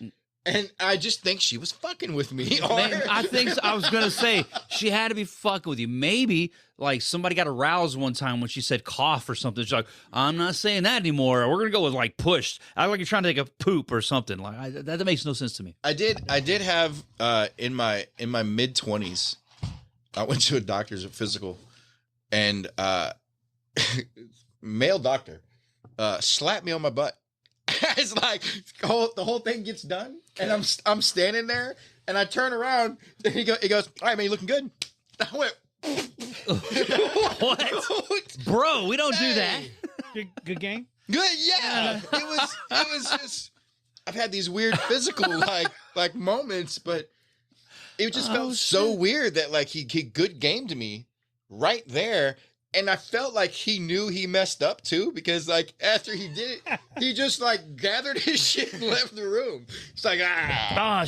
And I just think she was fucking with me. Man, I think I was gonna say she had to be fucking with you. Maybe like somebody got aroused one time when she said cough or something. She's like, "I'm not saying that anymore. We're gonna go with like push." I like you're trying to take a poop or something. Like that makes no sense to me. I did have in my mid-20s, I went to a doctor's physical, and male doctor slapped me on my butt. It's like the whole thing gets done, and I'm standing there, and I turn around, and he goes, "All right, man, you looking good?" I went, What? Bro, we don't do that. Good game. "Good, yeah." It was just. I've had these weird physical like moments, but it just felt so weird that like he good gamed me right there. And I felt like he knew he messed up too, because like after he did it, he just like gathered his shit and left the room. It's like,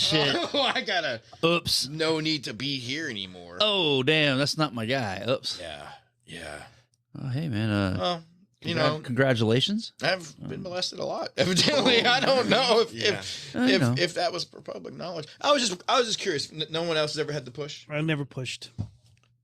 Shit. I gotta. Oops. No need to be here anymore. Oh, damn. That's not my guy. Oops. Yeah. Oh, hey, man. Well, congratulations. I've been molested a lot. Evidently, I don't know if that was for public knowledge. I was just curious. No one else has ever had to push. I never pushed.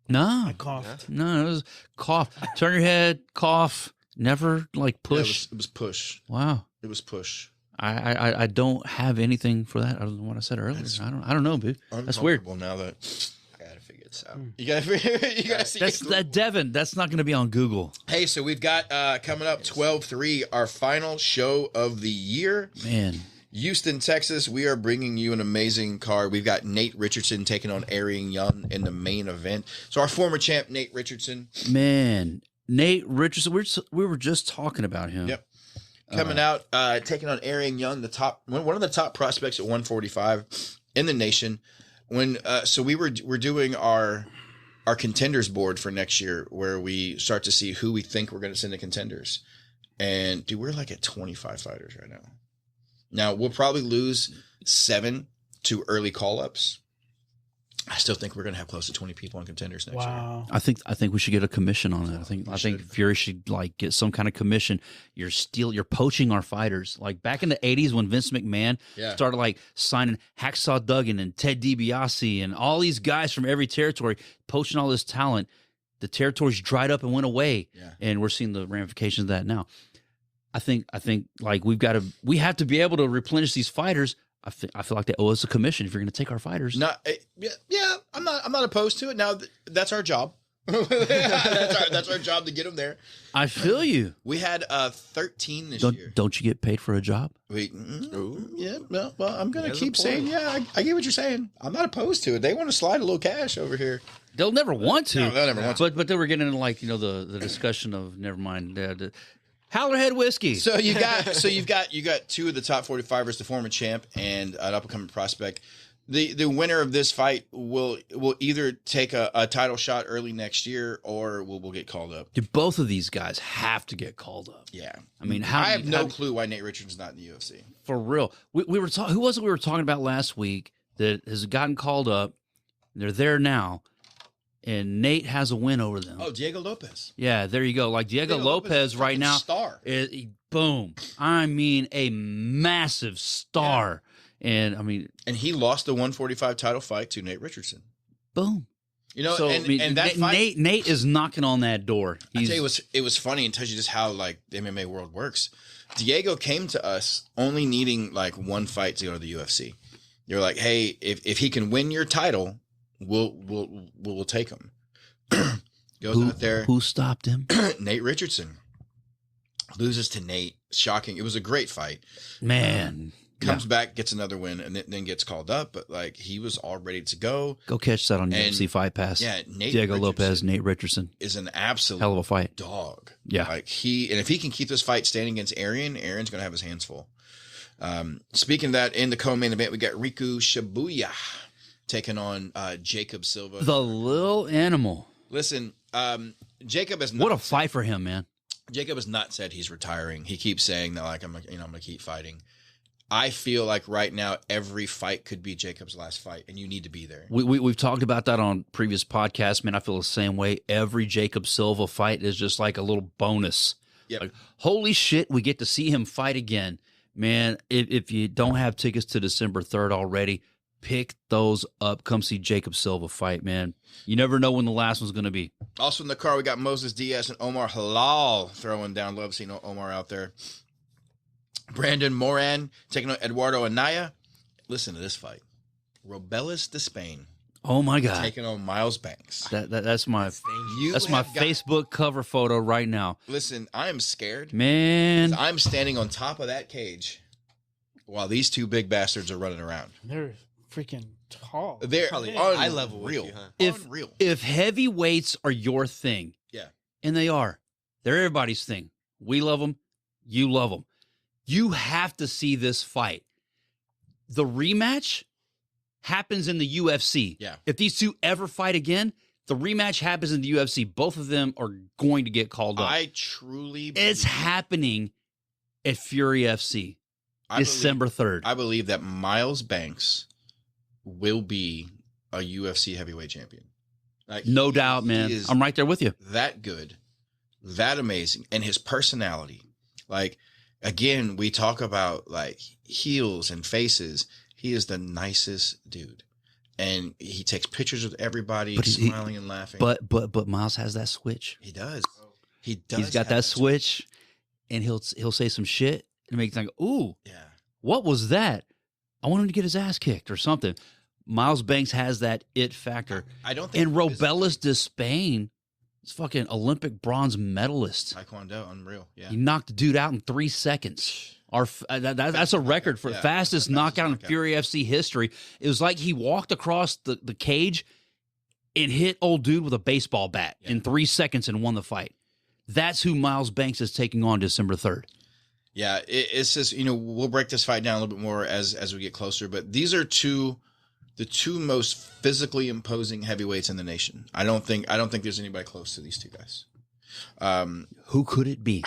No. I coughed. No, it was cough. Turn your head, cough. Never like push. It was push. Wow. It was push. I don't have anything for that other than what I said earlier. I don't know, dude. That's weird. Uncomfortable now that I gotta figure this out. You gotta see. That's that Devin. That's not going to be on Google. Hey, so we've got coming up 12/3, our final show of the year. Man. Houston, Texas, we are bringing you an amazing card. We've got Nate Richardson taking on Arian Young in the main event. So our former champ, Nate Richardson. Man. Nate Richardson. We were just talking about him. Yep. Coming out, taking on Arian Young, one of the top prospects at 145 in the nation. So we're doing our contenders board for next year, where we start to see who we think we're going to send to contenders. And dude, we're like at 25 fighters right now. Now we'll probably lose 7 to early call-ups. I still think we're going to have close to 20 people on contenders next year. Wow. I think we should get a commission on that. I think Fury should like get some kind of commission. You're poaching our fighters. Like back in the 80s when Vince McMahon started like signing Hacksaw Duggan and Ted DiBiase and all these guys from every territory, poaching all this talent. The territories dried up and went away. Yeah. And we're seeing the ramifications of that now. I think like we have to be able to replenish these fighters. I feel like they owe us a commission if you're going to take our fighters. I'm not opposed to it. Now that's our job. That's our job to get them there. I feel you. We had 13 this year. Don't you get paid for a job? Yeah. Well, I'm gonna keep saying, I get what you're saying. I'm not opposed to it. They want to slide a little cash over here. They'll never want to. No, they'll never want to. But they were getting into like the discussion of never mind. Howlerhead whiskey. So you've got two of the top 45ers, the former champ and an up and coming prospect. The winner of this fight will either take a title shot early next year or will get called up. Dude, both of these guys have to get called up. Yeah, I mean, I have no clue why Nate Richardson's not in the UFC. For real, we were who was it we were talking about last week that has gotten called up? They're there now, and Nate has a win over them. Oh, Diego Lopez. Yeah, there you go. Like Diego Lopez right now, star. Boom! I mean, a massive star. Yeah. And I mean, and he lost the 145 title fight to Nate Richardson. Boom. You know, so, and that fight, Nate is knocking on that door. I tell you, it was funny and tells you just how like the MMA world works. Diego came to us only needing like one fight to go to the UFC. They were like, "Hey, if he can win your title, we'll take him." Goes out there. Who stopped him? Nate Richardson loses to Nate. Shocking. It was a great fight, man. Comes back, gets another win, and then gets called up. But like he was all ready to go. Go catch that on UFC Fight Pass. Yeah, Diego Lopez, Nate Richardson is an absolute hell of a fight. Dog. Yeah, like if he can keep this fight standing against Aaron's gonna have his hands full. Speaking of that, in the co-main event, we got Riku Shibuya taking on Jacob Silva, the little animal. Listen, Jacob has not what a fight for him, man. Jacob has not said he's retiring. He keeps saying that like I'm gonna keep fighting. I feel like right now every fight could be Jacob's last fight, and you need to be there. We've talked about that on previous podcasts, man. I feel the same way. Every Jacob Silva fight is just like a little bonus. Yep. Like, holy shit, we get to see him fight again. Man, if you don't have tickets to December 3rd already, pick those up. Come see Jacob Silva fight, man. You never know when the last one's going to be. Also in the car, we got Moses Diaz and Omar Halal throwing down. Love seeing Omar out there. Brandon Moran taking on Eduardo Anaya. Listen to this fight. Robelis Despain. Oh my God. Taking on Miles Banks. That's my Facebook cover photo right now. Listen, I am scared. Man. I'm standing on top of that cage while these two big bastards are running around. They're freaking tall. They're probably eye level with real. you, huh? If heavyweights are your thing. Yeah. And they are. They're everybody's thing. We love them. You love them. You have to see this fight. The rematch happens in the UFC. Yeah. If these two ever fight again, the rematch happens in the UFC. Both of them are going to get called up. I truly believe it's happening at Fury FC December 3rd. I believe that Miles Banks will be a UFC heavyweight champion. Like, no doubt, man. I'm right there with you. That good, that amazing, and his personality. Like, again, we talk about like heels and faces. He is the nicest dude, and he takes pictures with everybody, smiling and laughing. But Miles has that switch. He does. He does. He's got that switch, and he'll say some shit and make you think, "Ooh, yeah, what was that? I want him to get his ass kicked or something." Miles Banks has that it factor. I don't think. And Robelis Despain is fucking Olympic bronze medalist. Taekwondo, unreal. Yeah, he knocked the dude out in 3 seconds. That's a record for fastest knockout in Fury FC history. It was like he walked across the cage and hit old dude with a baseball bat in 3 seconds and won the fight. That's who Miles Banks is taking on December 3rd. Yeah, it's just, we'll break this fight down a little bit more as we get closer, but these are the two most physically imposing heavyweights in the nation. I don't think there's anybody close to these two guys. Who could it be?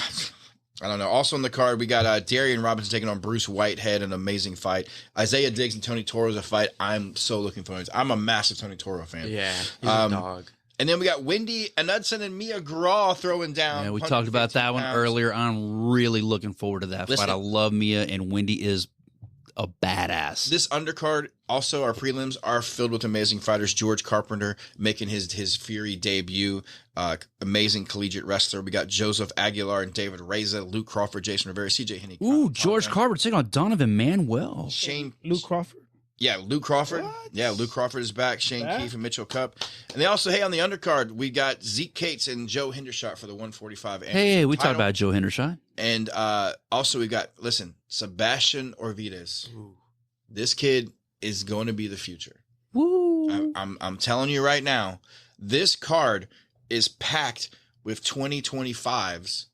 I don't know. Also on the card, we got Darian Robinson taking on Bruce Whitehead, an amazing fight. Isaiah Diggs and Tony Toro's a fight I'm so looking forward to. I'm a massive Tony Toro fan. Yeah, he's a dog. And then we got Wendy Knudsen and Mia Graw throwing down. Yeah, we talked about that one earlier. I'm really looking forward to that fight. I love Mia, and Wendy is a badass. This undercard, also our prelims, are filled with amazing fighters. George Carpenter making his Fury debut. Amazing collegiate wrestler. We got Joseph Aguilar and David Reza, Luke Crawford, Jason Rivera, CJ Henney. Ooh, George Carpenter taking on Donovan Manuel. Shane Luke Crawford. Yeah, Luke Crawford. What? Yeah, Luke Crawford is back. Shane Back? Keefe and Mitchell Cup. And they also, hey, on the undercard, we got Zeke Cates and Joe Hendershot for the 145. Hey, we talked title. about Joe Hendershot. And also we got, listen, Sebastian Orvides. This kid is going to be the future. Woo! I'm telling you right now, this card is packed with 2025's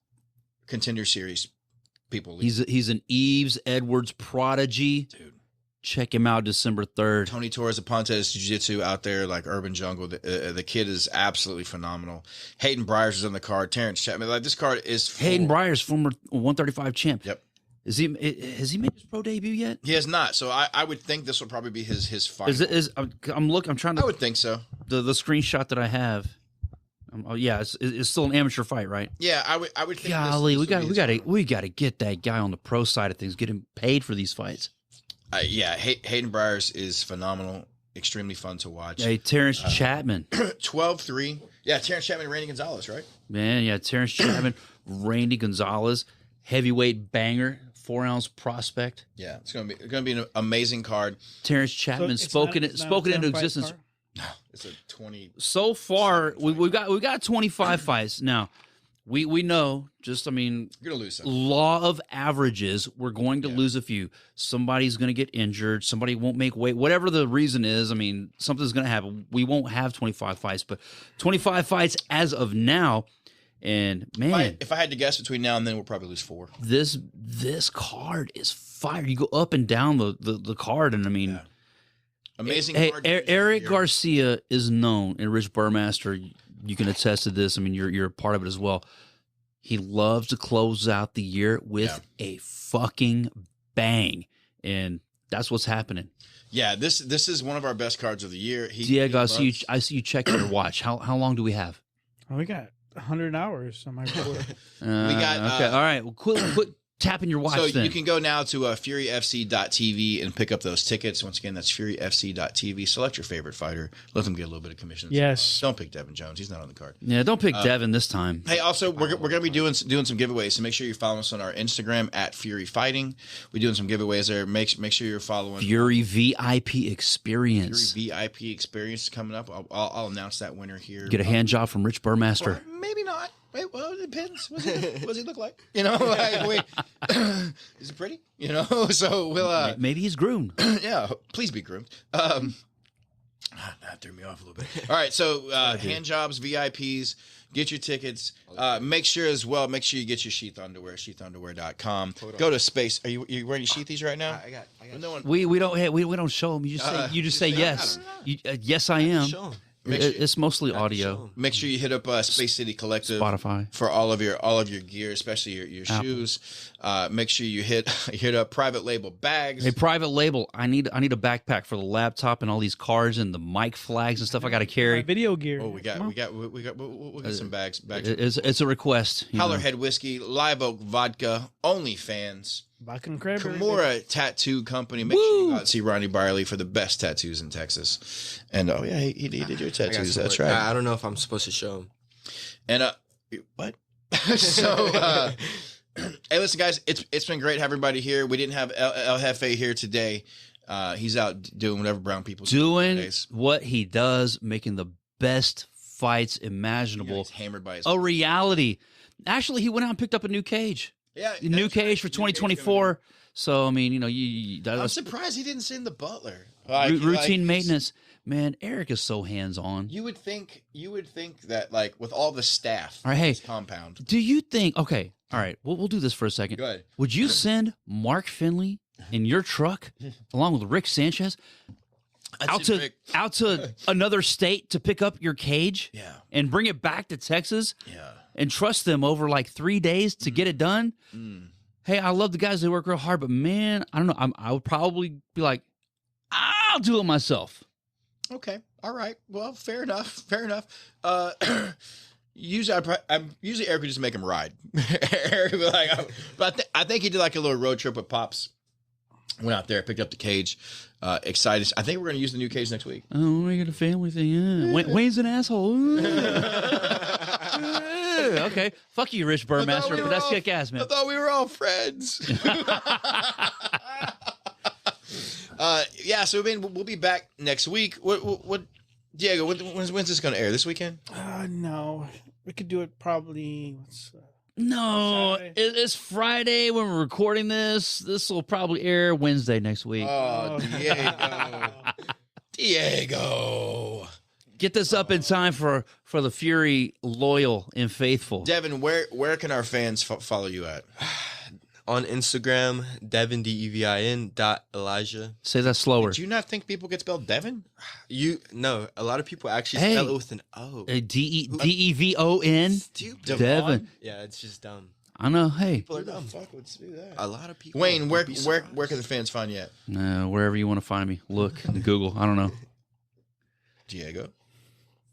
Contender Series people. He's an Eves Edwards prodigy. Dude. Check him out December 3rd. Tony Torres Apontes Jiu-Jitsu out there like Urban Jungle. The kid is absolutely phenomenal. Hayden Bryars is on the card. Terrence Chapman. Like, this card is full. Hayden Bryars, former 135 champ. Yep. Has he made his pro debut yet? He has not. So I would think this will probably be his final. I'm trying to. I would think so. The screenshot that I have. It's still an amateur fight, right? Yeah, I would think. Golly, we got to get that guy on the pro side of things. Get him paid for these fights. Hayden Bryars is phenomenal. Extremely fun to watch. Hey, Terrence Chapman. 12-3. Yeah, Terrence Chapman and Randy Gonzalez, right? Man, yeah, Terrence Chapman, Randy Gonzalez, heavyweight banger, 4-ounce prospect. Yeah, it's gonna be an amazing card. Terrence Chapman spoken into existence. Card? No, it's a 20. So far, we got 25 fights. Now, we know, You're gonna lose some. law of averages, we're going to lose a few. Somebody's going to get injured. Somebody won't make weight. Whatever the reason is, something's going to happen. We won't have 25 fights, but 25 fights as of now. And man, If I had to guess between now and then, we'll probably lose 4. this card is fire. You go up and down the card, and Amazing Hey, card. Eric Garcia is known, and Rich Burmaster, you can attest to this. You're a part of it as well. He loves to close out the year with a fucking bang, and that's what's happening. Yeah, this is one of our best cards of the year. Diego, I see you check your watch. How long do we have? Oh, we got 100 hours on my report. We got okay. All right. Well, quit tapping your watch. So then. you can go now to furyfc.tv and pick up those tickets. Once again, that's furyfc.tv. Select your favorite fighter. Let them get a little bit of commission. Yes. Don't pick Devin Jones. He's not on the card. Yeah, don't pick Devin this time. Hey, also, we're going to be doing some giveaways, so make sure you follow us on our Instagram at Fury Fighting. We're doing some giveaways there. Make sure you're following Fury VIP Experience. Fury VIP Experience is coming up. I'll announce that winner here. Get a hand job from Rich Burmaster. Or maybe not. Wait, well, it depends. What does he look like? Like, wait, is he pretty? So we'll. Maybe he's groomed. Yeah, please be groomed. That threw me off a little bit. All right, so hand jobs, VIPs, get your tickets. Make sure you get your Sheath Underwear, sheathunderwear.com. Go to Space. Are you wearing your Sheathies right now? I got. No one. We don't show them. You just say yes. Yes, I am. Show 'em. It's mostly audio. Make sure you hit up Space City Collective, Spotify, for all of your gear, especially your shoes. Make sure you hit up Private Label bags. Hey, Private Label. I need a backpack for the laptop and all these cards and the mic flags and stuff I got to My carry. video gear. Oh, we'll get some bags. It's a request. Hollerhead Whiskey, Live Oak Vodka, OnlyFans, Vodka and cranberry. Kimura Tattoo Company. Make sure you go out and see Ronnie Byerly for the best tattoos in Texas. And he did your tattoos. That's right. I don't know if I'm supposed to show him. And what? So hey, listen, guys, it's been great having everybody here. We didn't have El Jefe here today. He's out doing whatever brown people doing what he does, making the best fights imaginable. He's hammered by his a reality. Actually, he went out and picked up a new cage. Yeah, new cage for 2024. So I'm surprised he didn't send the butler. Routine maintenance. Man, Eric is so hands-on. You would think that, like, with all the staff, all right, hey, compound. Do you think? Okay, all right, we'll do this for a second. Go ahead. Would you send Mark Finley in your truck along with Rick Sanchez out to another state to pick up your cage? Yeah. And bring it back to Texas? Yeah. And trust them over like 3 days to get it done? Hey, I love the guys that work real hard, but man, I don't know. I would probably be like, I'll do it myself. Okay. All right. Well, fair enough. Usually Eric would just make him ride. Eric would be like, but I think he did like a little road trip with Pops. Went out there, picked up the cage. Excited. I think we're going to use the new cage next week. Oh, we got a family thing. Yeah. Wayne's an asshole. Okay. Fuck you, Rich Burmaster, but that's kick ass, man. I thought we were all friends. yeah, so I mean, we'll be back next week. What Diego? When's this going to air? This weekend? No, we could do it probably. No, Saturday. it's Friday when we're recording this. This will probably air Wednesday next week. Oh, Diego. Get this up in time for the Fury loyal and faithful. Devin, where can our fans follow you at? On Instagram, Devin DEVIN.Elijah. Say that slower. Do you not think people get spelled Devin? No, a lot of people actually Hey. spell it with an O. DEVON. Stupid. Devin. Yeah, it's just dumb. I know. Hey, People are dumb. Fuck, let's do that. A lot of people. Wayne, where would be surprised. can the fans find you at? wherever you want to find me, look, Google. I don't know. Diego.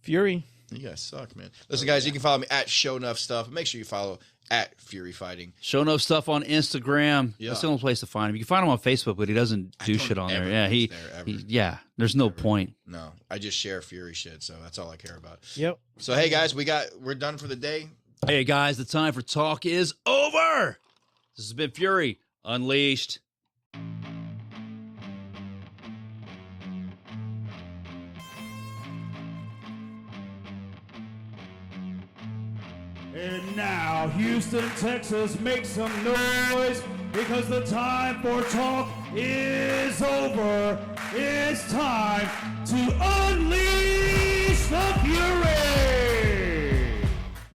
Fury. You guys suck, man. Listen, guys, you can follow me at Show Enough Stuff. Make sure you follow at Fury Fighting. Show no stuff on Instagram. Yeah. That's the only place to find him. You can find him on Facebook, but he doesn't do shit on there. Yeah, there, ever. There's no point. No, I just share Fury shit, so that's all I care about. Yep. So, hey, guys, we're done for the day. Hey guys, the time for talk is over. This has been Fury Unleashed. And now, Houston, Texas, make some noise because the time for talk is over. It's time to unleash